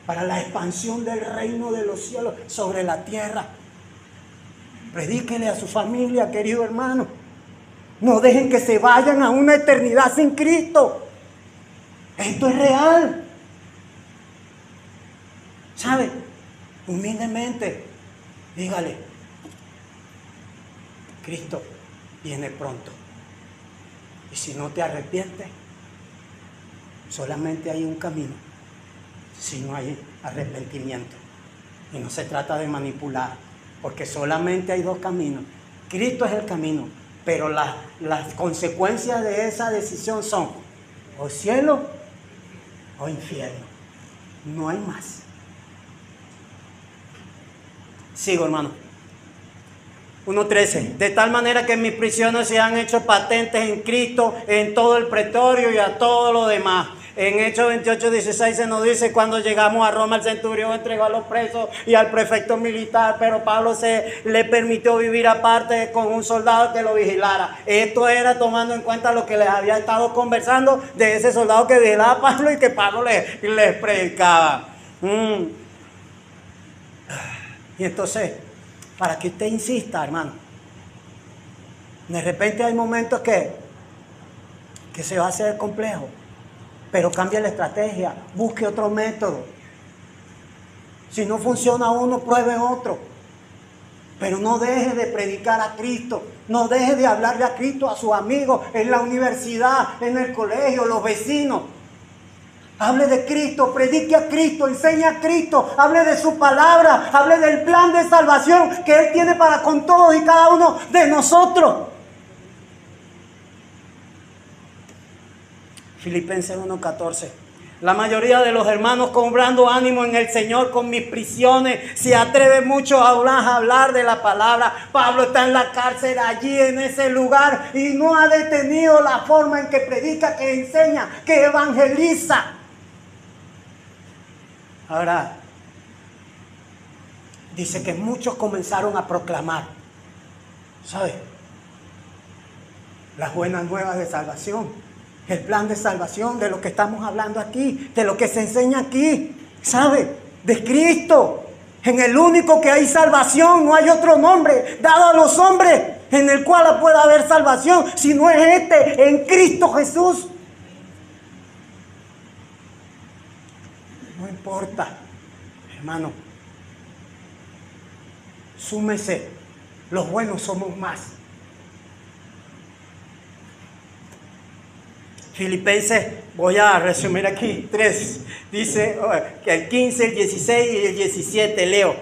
para la expansión del reino de los cielos sobre la tierra. Predíquele a su familia, querido hermano. No dejen que se vayan a una eternidad sin Cristo. Esto es real. ¿Sabe? Humildemente, dígale: Cristo viene pronto. Y si no te arrepientes, solamente hay un camino, si no hay arrepentimiento. Y no se trata de manipular, porque solamente hay 2 caminos. Cristo es el camino, pero las consecuencias de esa decisión son o cielo o infierno. No hay más. Sigo, hermano. 1:13. De tal manera que mis prisiones se han hecho patentes en Cristo, en todo el pretorio y a todo lo demás. En Hechos 28:16 se nos dice: cuando llegamos a Roma, el centurión entregó a los presos y al prefecto militar, pero Pablo se le permitió vivir aparte con un soldado que lo vigilara. Esto era tomando en cuenta lo que les había estado conversando de ese soldado que vigilaba a Pablo y que Pablo les predicaba. Y entonces, para que usted insista, hermano, de repente hay momentos que se va a hacer complejo, pero cambie la estrategia, busque otro método. Si no funciona uno, pruebe otro. Pero no deje de predicar a Cristo, no deje de hablarle a Cristo a sus amigos en la universidad, en el colegio, los vecinos. Hable de Cristo, predique a Cristo, enseñe a Cristo, hable de su palabra, hable del plan de salvación que Él tiene para con todos y cada uno de nosotros. Filipenses 1:14. La mayoría de los hermanos, cobrando ánimo en el Señor con mis prisiones, se atreve mucho a hablar de la palabra. Pablo está en la cárcel, allí en ese lugar, y no ha detenido la forma en que predica, que enseña, que evangeliza. Ahora, dice que muchos comenzaron a proclamar, ¿sabes?, las buenas nuevas de salvación. El plan de salvación, de lo que estamos hablando aquí, de lo que se enseña aquí, ¿sabe? De Cristo, en el único que hay salvación. No hay otro nombre dado a los hombres en el cual pueda haber salvación, si no es este, en Cristo Jesús. No importa, hermano, súmese, los buenos somos más. Filipenses, voy a resumir aquí 3, dice que el 15, el 16 y el 17, leo.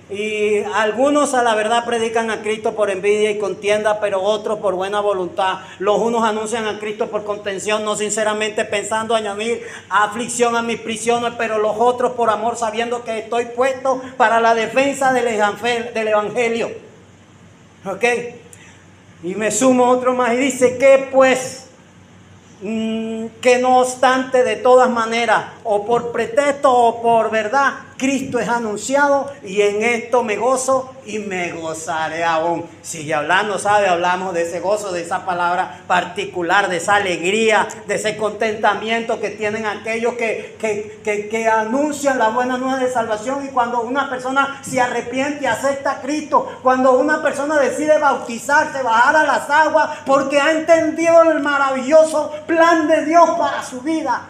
Y algunos a la verdad predican a Cristo por envidia y contienda, pero otros por buena voluntad. Los unos anuncian a Cristo por contención, no sinceramente pensando añadir aflicción a mis prisiones, pero los otros por amor, sabiendo que estoy puesto para la defensa del Evangelio. ¿Ok? Y me sumo otro más y dice que pues... que no obstante, de todas maneras, o por pretexto o por verdad, Cristo es anunciado, y en esto me gozo y me gozaré aún. Sigue hablando, ¿sabe? Hablamos de ese gozo, de esa palabra particular, de esa alegría, de ese contentamiento que tienen aquellos que anuncian la buena nueva de salvación. Y cuando una persona se arrepiente y acepta a Cristo, cuando una persona decide bautizarse, bajar a las aguas, porque ha entendido el maravilloso plan de Dios para su vida.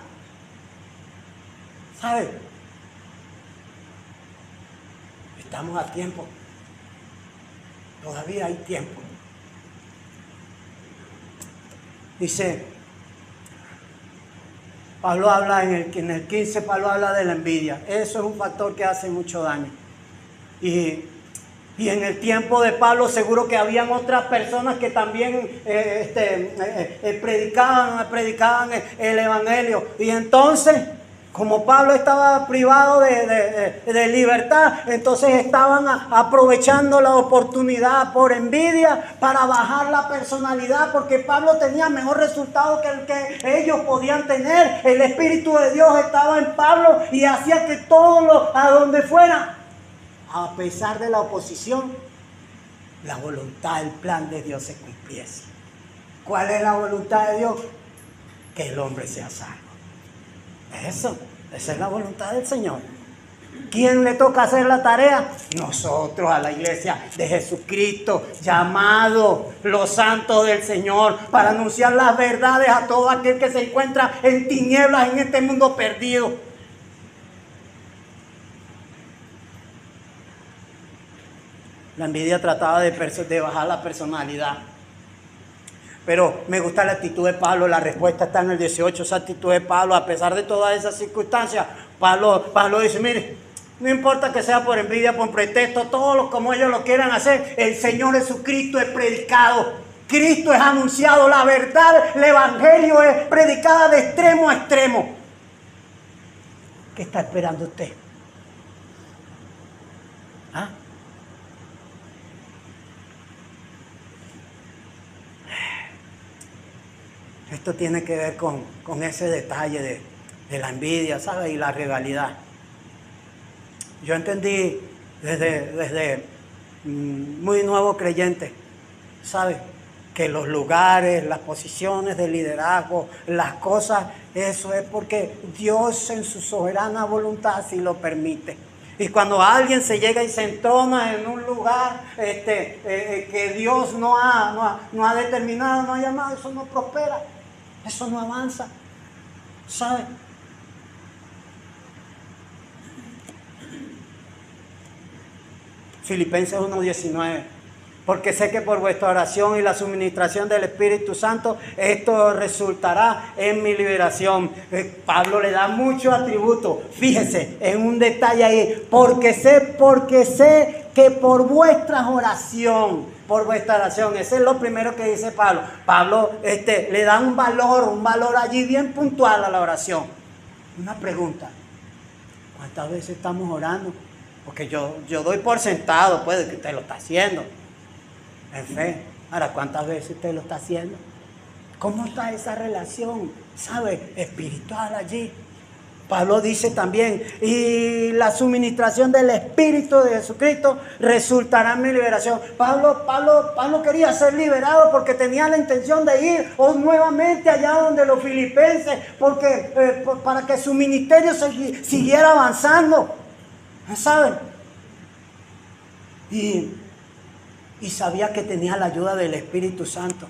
¿Sabe? Estamos a tiempo. Todavía hay tiempo. Dice, Pablo habla en el 15, Pablo habla de la envidia. Eso es un factor que hace mucho daño. Y en el tiempo de Pablo seguro que habían otras personas que también predicaban el Evangelio. Y entonces, como Pablo estaba privado de libertad, entonces estaban aprovechando la oportunidad por envidia para bajar la personalidad, porque Pablo tenía mejor resultado que el que ellos podían tener. El Espíritu de Dios estaba en Pablo y hacía que todo a donde fuera, a pesar de la oposición, la voluntad, el plan de Dios se cumpliese. ¿Cuál es la voluntad de Dios? Que el hombre sea salvo. Esa es la voluntad del Señor. ¿Quién le toca hacer la tarea? Nosotros, a la iglesia de Jesucristo, llamados los santos del Señor, para anunciar las verdades a todo aquel que se encuentra en tinieblas en este mundo perdido. La envidia trataba de bajar la personalidad. Pero me gusta la actitud de Pablo, la respuesta está en el 18, esa actitud de Pablo, a pesar de todas esas circunstancias. Pablo dice, mire, no importa que sea por envidia, por pretexto, todos como ellos lo quieran hacer, el Señor Jesucristo es predicado, Cristo es anunciado, la verdad, el Evangelio es predicada de extremo a extremo. ¿Qué está esperando usted? ¿Ah? Esto tiene que ver con ese detalle de la envidia, ¿sabes? Y la rivalidad. Yo entendí desde muy nuevo creyente, ¿sabes? Que los lugares, las posiciones de liderazgo, las cosas, eso es porque Dios en su soberana voluntad sí lo permite. Y cuando alguien se llega y se entrona en un lugar que Dios no ha determinado, no ha llamado, eso no prospera. Eso no avanza, ¿sabe? Filipenses 1:19. Porque sé que por vuestra oración y la suministración del Espíritu Santo, esto resultará en mi liberación. Pablo le da mucho atributo. Fíjese en un detalle ahí. Porque sé que por vuestra oración, ese es lo primero que dice Pablo. Pablo le da un valor allí bien puntual a la oración. Una pregunta: ¿cuántas veces estamos orando? Porque yo doy por sentado, pues, que usted lo está haciendo en fe. Ahora, ¿cuántas veces usted lo está haciendo? ¿Cómo está esa relación, sabe, espiritual allí? Pablo dice también, y la suministración del Espíritu de Jesucristo resultará en mi liberación. Pablo quería ser liberado porque tenía la intención de ir nuevamente allá donde los filipenses, para que su ministerio siguiera avanzando, ¿saben? Y sabía que tenía la ayuda del Espíritu Santo,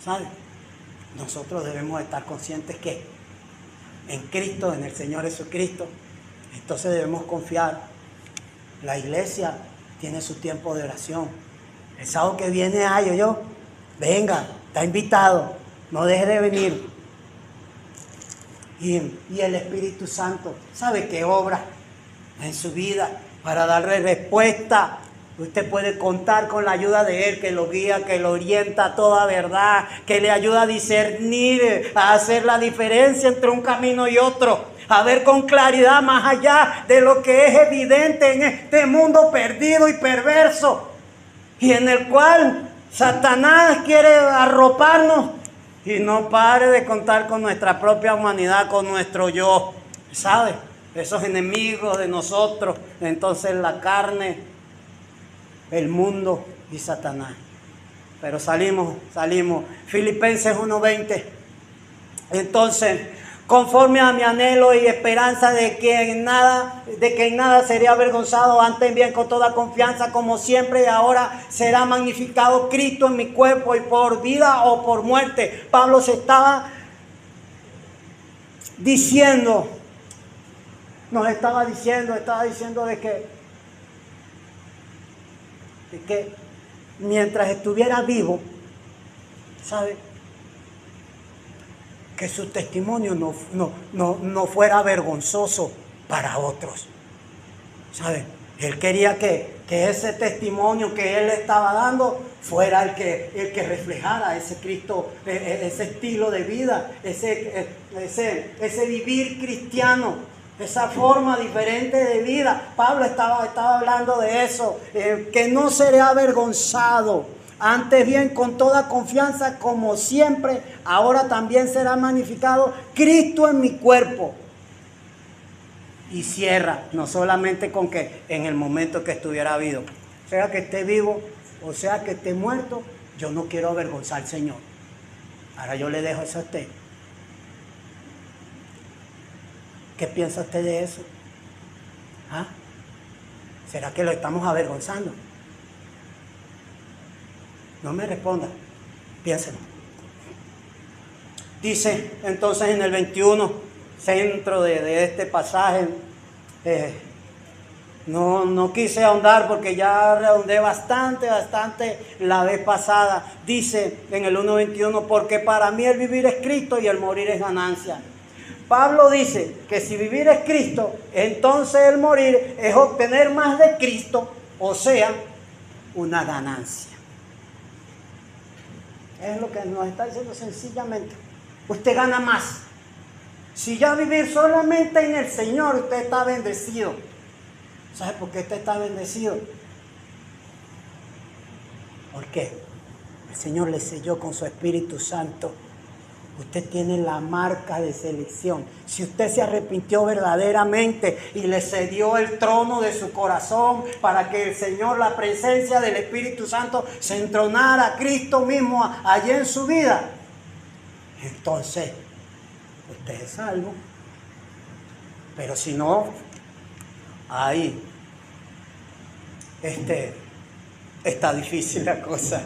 ¿saben? Nosotros debemos estar conscientes que en Cristo, en el Señor Jesucristo, entonces debemos confiar. La iglesia tiene su tiempo de oración. El sábado que viene, venga, está invitado, no deje de venir. Y el Espíritu Santo sabe que obra en su vida para darle respuesta. Usted puede contar con la ayuda de Él, que lo guía, que lo orienta a toda verdad, que le ayuda a discernir, a hacer la diferencia entre un camino y otro, a ver con claridad más allá de lo que es evidente en este mundo perdido y perverso, y en el cual Satanás quiere arroparnos y no pare de contar con nuestra propia humanidad, con nuestro yo, ¿sabe? Esos enemigos de nosotros, entonces la carne, el mundo y Satanás. Pero salimos. Filipenses 1:20. Entonces, conforme a mi anhelo y esperanza de que en nada seré avergonzado, antes bien con toda confianza, como siempre y ahora, será magnificado Cristo en mi cuerpo, y por vida o por muerte. Pablo se estaba diciendo, estaba diciendo de que mientras estuviera vivo, ¿sabe?, que su testimonio no fuera vergonzoso para otros, ¿sabe? Él quería que ese testimonio que él estaba dando fuera el que reflejara ese Cristo, ese estilo de vida, ese vivir cristiano, esa forma diferente de vida. Pablo estaba hablando de eso, que no seré avergonzado, antes bien con toda confianza, como siempre, ahora también será magnificado Cristo en mi cuerpo. Y cierra, no solamente con que en el momento que estuviera vivo, sea que esté vivo o sea que esté muerto, yo no quiero avergonzar al Señor. Ahora yo le dejo eso a usted. ¿Qué piensa usted de eso? ¿Ah? ¿Será que lo estamos avergonzando? No me responda, piénselo. Dice entonces en el 21, centro de este pasaje, no quise ahondar porque ya redondé bastante la vez pasada. Dice en el 1:21, porque para mí el vivir es Cristo y el morir es ganancia. Pablo dice que si vivir es Cristo, entonces el morir es obtener más de Cristo, o sea, una ganancia. Es lo que nos está diciendo sencillamente. Usted gana más. Si ya vivir solamente en el Señor, usted está bendecido. ¿Sabe por qué usted está bendecido? Porque el Señor le selló con su Espíritu Santo. Usted tiene la marca de selección. Si usted se arrepintió verdaderamente y le cedió el trono de su corazón para que el Señor, la presencia del Espíritu Santo, se entronara a Cristo mismo allí en su vida, entonces usted es salvo. Pero si no, ahí está difícil la cosa.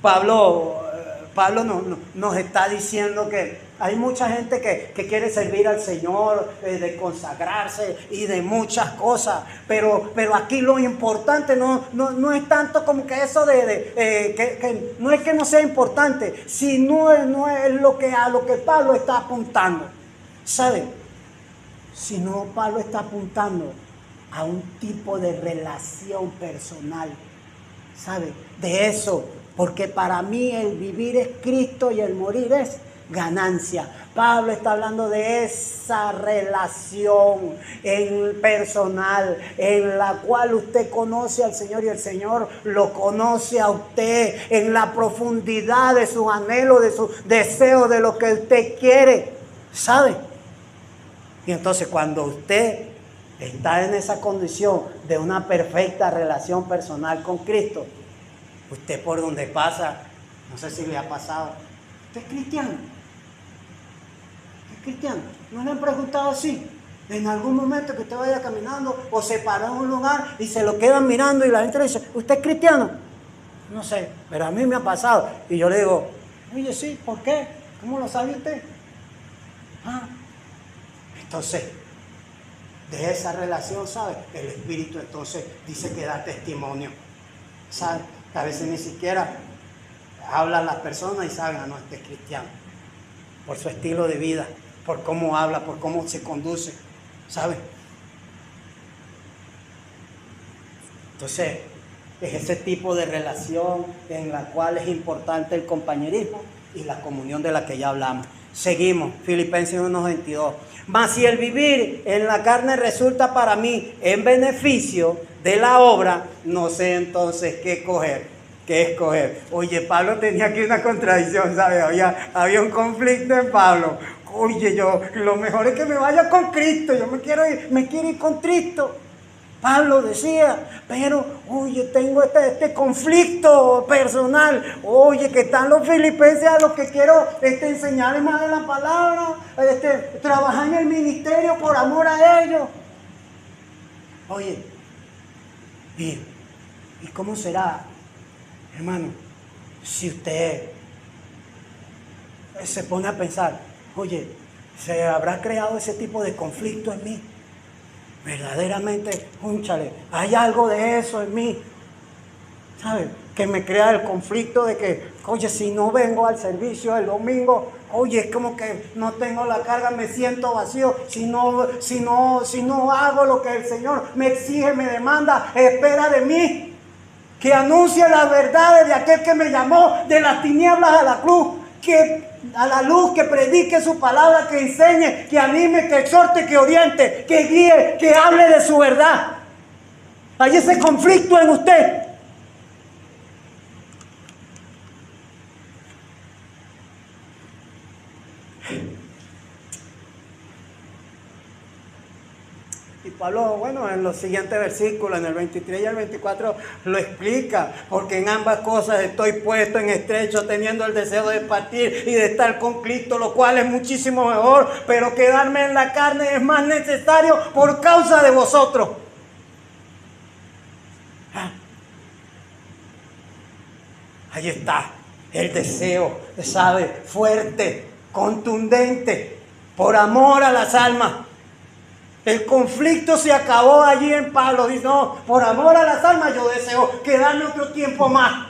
Pablo nos está diciendo que hay mucha gente que quiere servir al Señor, de consagrarse y de muchas cosas, pero aquí lo importante no es tanto como que eso que no es que no sea importante, sino no es a lo que Pablo está apuntando, ¿sabe? Sino Pablo está apuntando a un tipo de relación personal, ¿sabe? De eso. Porque para mí el vivir es Cristo y el morir es ganancia. Pablo está hablando de esa relación personal en la cual usted conoce al Señor y el Señor lo conoce a usted en la profundidad de su anhelo, de su deseo, de lo que usted quiere, ¿sabe? Y entonces cuando usted está en esa condición de una perfecta relación personal con Cristo, usted por donde pasa, no sé si le ha pasado, ¿usted es cristiano? ¿Es cristiano? ¿No le han preguntado así? En algún momento que usted vaya caminando o se paró en un lugar y se lo quedan mirando y la gente le dice, ¿usted es cristiano? No sé, pero a mí me ha pasado. Y yo le digo, oye, sí, ¿por qué? ¿Cómo lo sabe usted? Ah. Entonces, de esa relación, ¿sabe? El Espíritu entonces dice que da testimonio, ¿sabe? Que a veces ni siquiera hablan las personas y saben, no, este es cristiano, por su estilo de vida, por cómo habla, por cómo se conduce, ¿sabe? Entonces, es ese tipo de relación en la cual es importante el compañerismo y la comunión de la que ya hablamos. Seguimos, Filipenses 1:22. Mas si el vivir en la carne resulta para mí en beneficio de la obra, no sé entonces qué escoger. Oye, Pablo tenía aquí una contradicción, ¿sabes? Había un conflicto en Pablo. Oye, lo mejor es que me vaya con Cristo, yo me quiero ir con Cristo. Pablo decía, pero oye, tengo este conflicto personal. Oye, que están los filipenses a los que quiero enseñarles más de la palabra, trabajar en el ministerio por amor a ellos. Oye, ¿y cómo será, hermano, si usted se pone a pensar, oye, ¿se habrá creado ese tipo de conflicto en mí? Verdaderamente, cónchale, hay algo de eso en mí, ¿sabes? Que me crea el conflicto de que, oye, si no vengo al servicio el domingo, oye, es como que no tengo la carga, me siento vacío. Si no hago lo que el Señor me exige, me demanda, espera de mí, que anuncie las verdades de aquel que me llamó de las tinieblas a la cruz, a la luz, que predique su palabra, que enseñe, que anime, que exhorte, que oriente, que guíe, que hable de su verdad. Hay ese conflicto en usted. Y Pablo, bueno, en los siguientes versículos, en el 23 y el 24, lo explica, porque en ambas cosas estoy puesto en estrecho, teniendo el deseo de partir y de estar con Cristo, lo cual es muchísimo mejor, pero quedarme en la carne es más necesario por causa de vosotros. Ahí está, el deseo, ¿sabe? Fuerte, contundente, por amor a las almas. El conflicto se acabó allí en Pablo. Dice, no, por amor a las almas yo deseo quedarme otro tiempo más.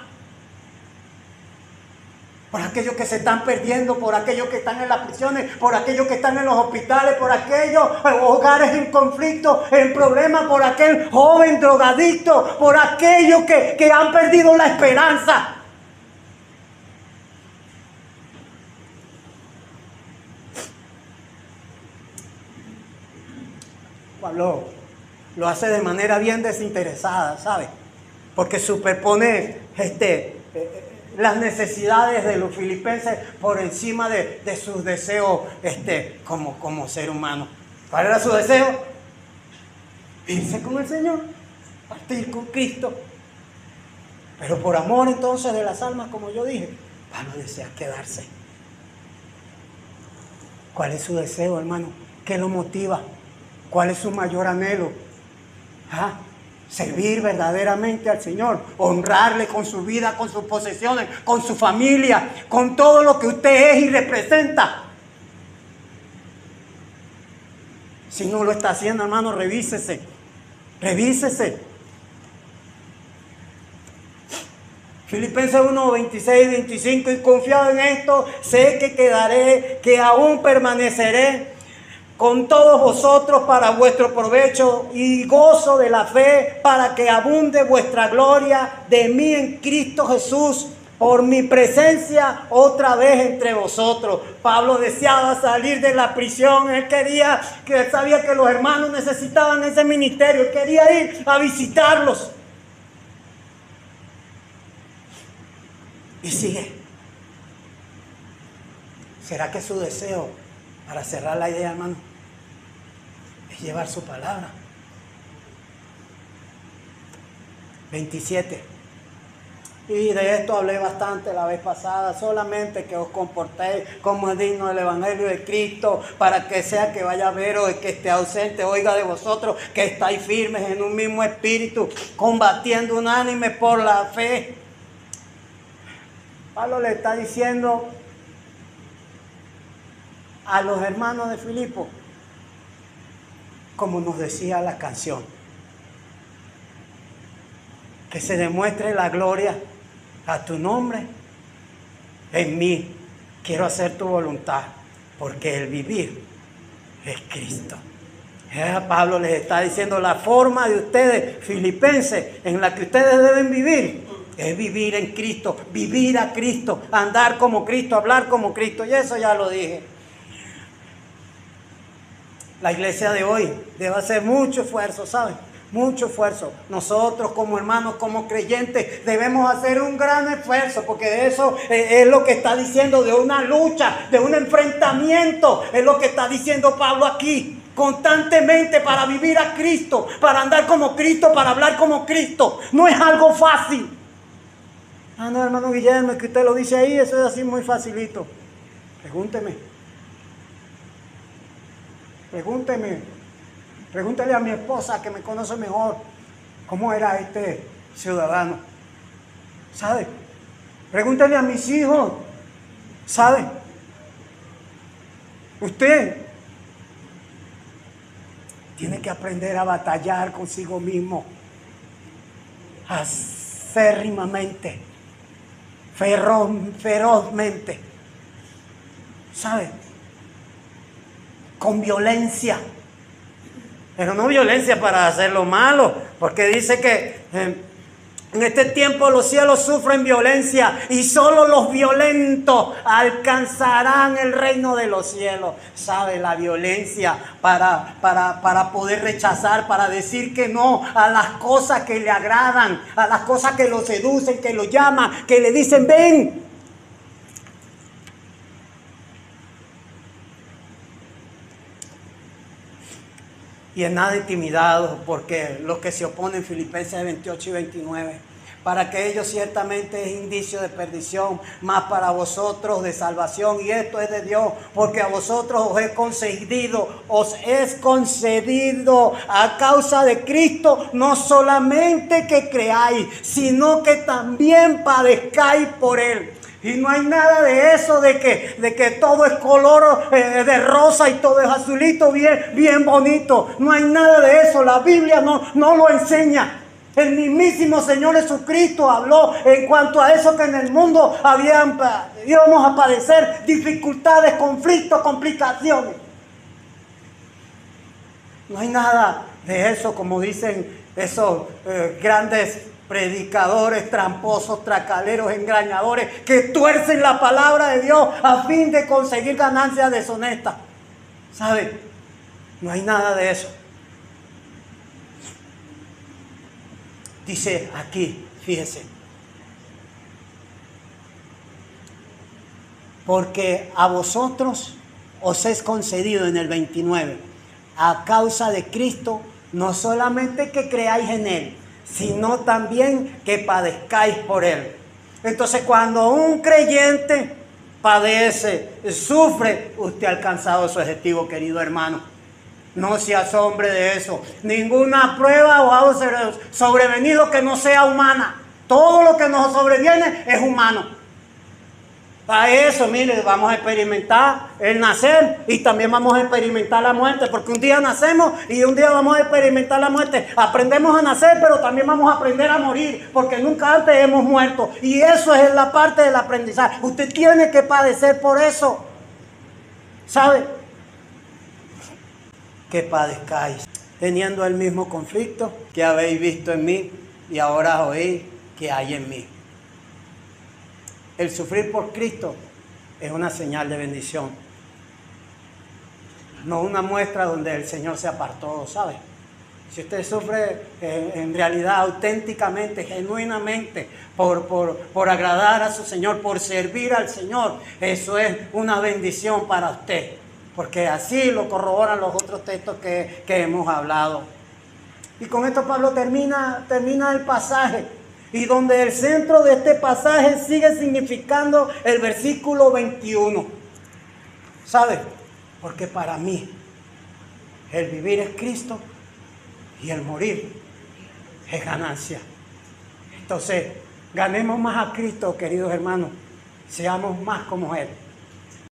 Por aquellos que se están perdiendo, por aquellos que están en las prisiones, por aquellos que están en los hospitales, por aquellos hogares en conflicto, en problemas, por aquel joven drogadicto, por aquellos que han perdido la esperanza. Pablo lo hace de manera bien desinteresada, ¿sabes? Porque superpone las necesidades de los filipenses por encima de sus deseos como ser humano. ¿Cuál era su deseo? Irse con el Señor, partir con Cristo. Pero por amor entonces de las almas, como yo dije, Pablo desea quedarse. ¿Cuál es su deseo, hermano? ¿Qué lo motiva? ¿Cuál es su mayor anhelo? Servir verdaderamente al Señor, honrarle con su vida, con sus posesiones, con su familia, con todo lo que usted es y representa. Si no lo está haciendo, hermano, revísese. Filipenses 1, 26 y 25, y confiado en esto, sé que quedaré, que aún permaneceré con todos vosotros para vuestro provecho y gozo de la fe, para que abunde vuestra gloria de mí en Cristo Jesús, por mi presencia otra vez entre vosotros. Pablo deseaba salir de la prisión. Él sabía que los hermanos necesitaban ese ministerio. Él quería ir a visitarlos. Y sigue. ¿Será que su deseo, para cerrar la idea, hermano, es llevar su palabra? 27. Y de esto hablé bastante la vez pasada, solamente que os comportéis como es digno del Evangelio de Cristo, para que sea que vaya a ver o que esté ausente, oiga de vosotros que estáis firmes en un mismo espíritu, combatiendo unánime por la fe. Pablo le está diciendo a los hermanos de Filipo, como nos decía la canción, que se demuestre la gloria a tu nombre en mí. Quiero hacer tu voluntad, porque el vivir es Cristo Pablo les está diciendo la forma de ustedes, filipenses, en la que ustedes deben vivir, es vivir en Cristo, vivir a Cristo, andar como Cristo, hablar como Cristo. Y eso ya lo dije. La iglesia de hoy debe hacer mucho esfuerzo, ¿saben? Mucho esfuerzo. Nosotros como hermanos, como creyentes, debemos hacer un gran esfuerzo, porque de eso es lo que está diciendo, de una lucha, de un enfrentamiento, es lo que está diciendo Pablo aquí. Constantemente para vivir a Cristo, para andar como Cristo, para hablar como Cristo. No es algo fácil. Ah, no, hermano Guillermo, es que usted lo dice ahí, eso es así muy facilito. Pregúntele a mi esposa, que me conoce mejor, cómo era este ciudadano. ¿Sabe? Pregúntele a mis hijos. ¿Sabe? Usted tiene que aprender a batallar consigo mismo, acérrimamente, ferozmente. ¿Sabe? Con violencia. Pero no violencia para hacer lo malo, porque dice que en este tiempo los cielos sufren violencia y solo los violentos alcanzarán el reino de los cielos. ¿Sabe? La violencia para poder rechazar, para decir que no a las cosas que le agradan, a las cosas que lo seducen, que lo llaman, que le dicen ven. Y en nada intimidados, porque los que se oponen, Filipenses 28 y 29, para que ellos ciertamente es indicio de perdición, mas para vosotros de salvación, y esto es de Dios, porque a vosotros os es concedido a causa de Cristo, no solamente que creáis, sino que también padezcáis por Él. Y no hay nada de eso de que todo es color de rosa y todo es azulito, bien bonito. No hay nada de eso. La Biblia no lo enseña. El mismísimo Señor Jesucristo habló en cuanto a eso, que en el mundo íbamos a padecer dificultades, conflictos, complicaciones. No hay nada de eso, como dicen esos grandes predicadores tramposos, tracaleros, engañadores, que tuercen la palabra de Dios a fin de conseguir ganancias deshonestas. ¿Sabe? No hay nada de eso. Dice aquí, fíjese, porque a vosotros os es concedido en el 29, a causa de Cristo, no solamente que creáis en Él, sino también que padezcáis por Él. Entonces, cuando un creyente padece, sufre, usted ha alcanzado su objetivo, querido hermano. No se asombre de eso. Ninguna prueba o ha sobrevenido que no sea humana. Todo lo que nos sobreviene es humano. A eso, mire, vamos a experimentar el nacer y también vamos a experimentar la muerte, porque un día nacemos y un día vamos a experimentar la muerte. Aprendemos a nacer, pero también vamos a aprender a morir, porque nunca antes hemos muerto. Y eso es la parte del aprendizaje. Usted tiene que padecer por eso. ¿Sabe? Que padezcáis, teniendo el mismo conflicto que habéis visto en mí y ahora oís que hay en mí. El sufrir por Cristo es una señal de bendición, no una muestra donde el Señor se apartó, ¿sabe? Si usted sufre en realidad, auténticamente, genuinamente, por agradar a su Señor, por servir al Señor, eso es una bendición para usted, porque así lo corroboran los otros textos que hemos hablado. Y con esto Pablo termina el pasaje. Y donde el centro de este pasaje sigue significando el versículo 21. ¿Sabe? Porque para mí el vivir es Cristo y el morir es ganancia. Entonces, ganemos más a Cristo, queridos hermanos. Seamos más como Él.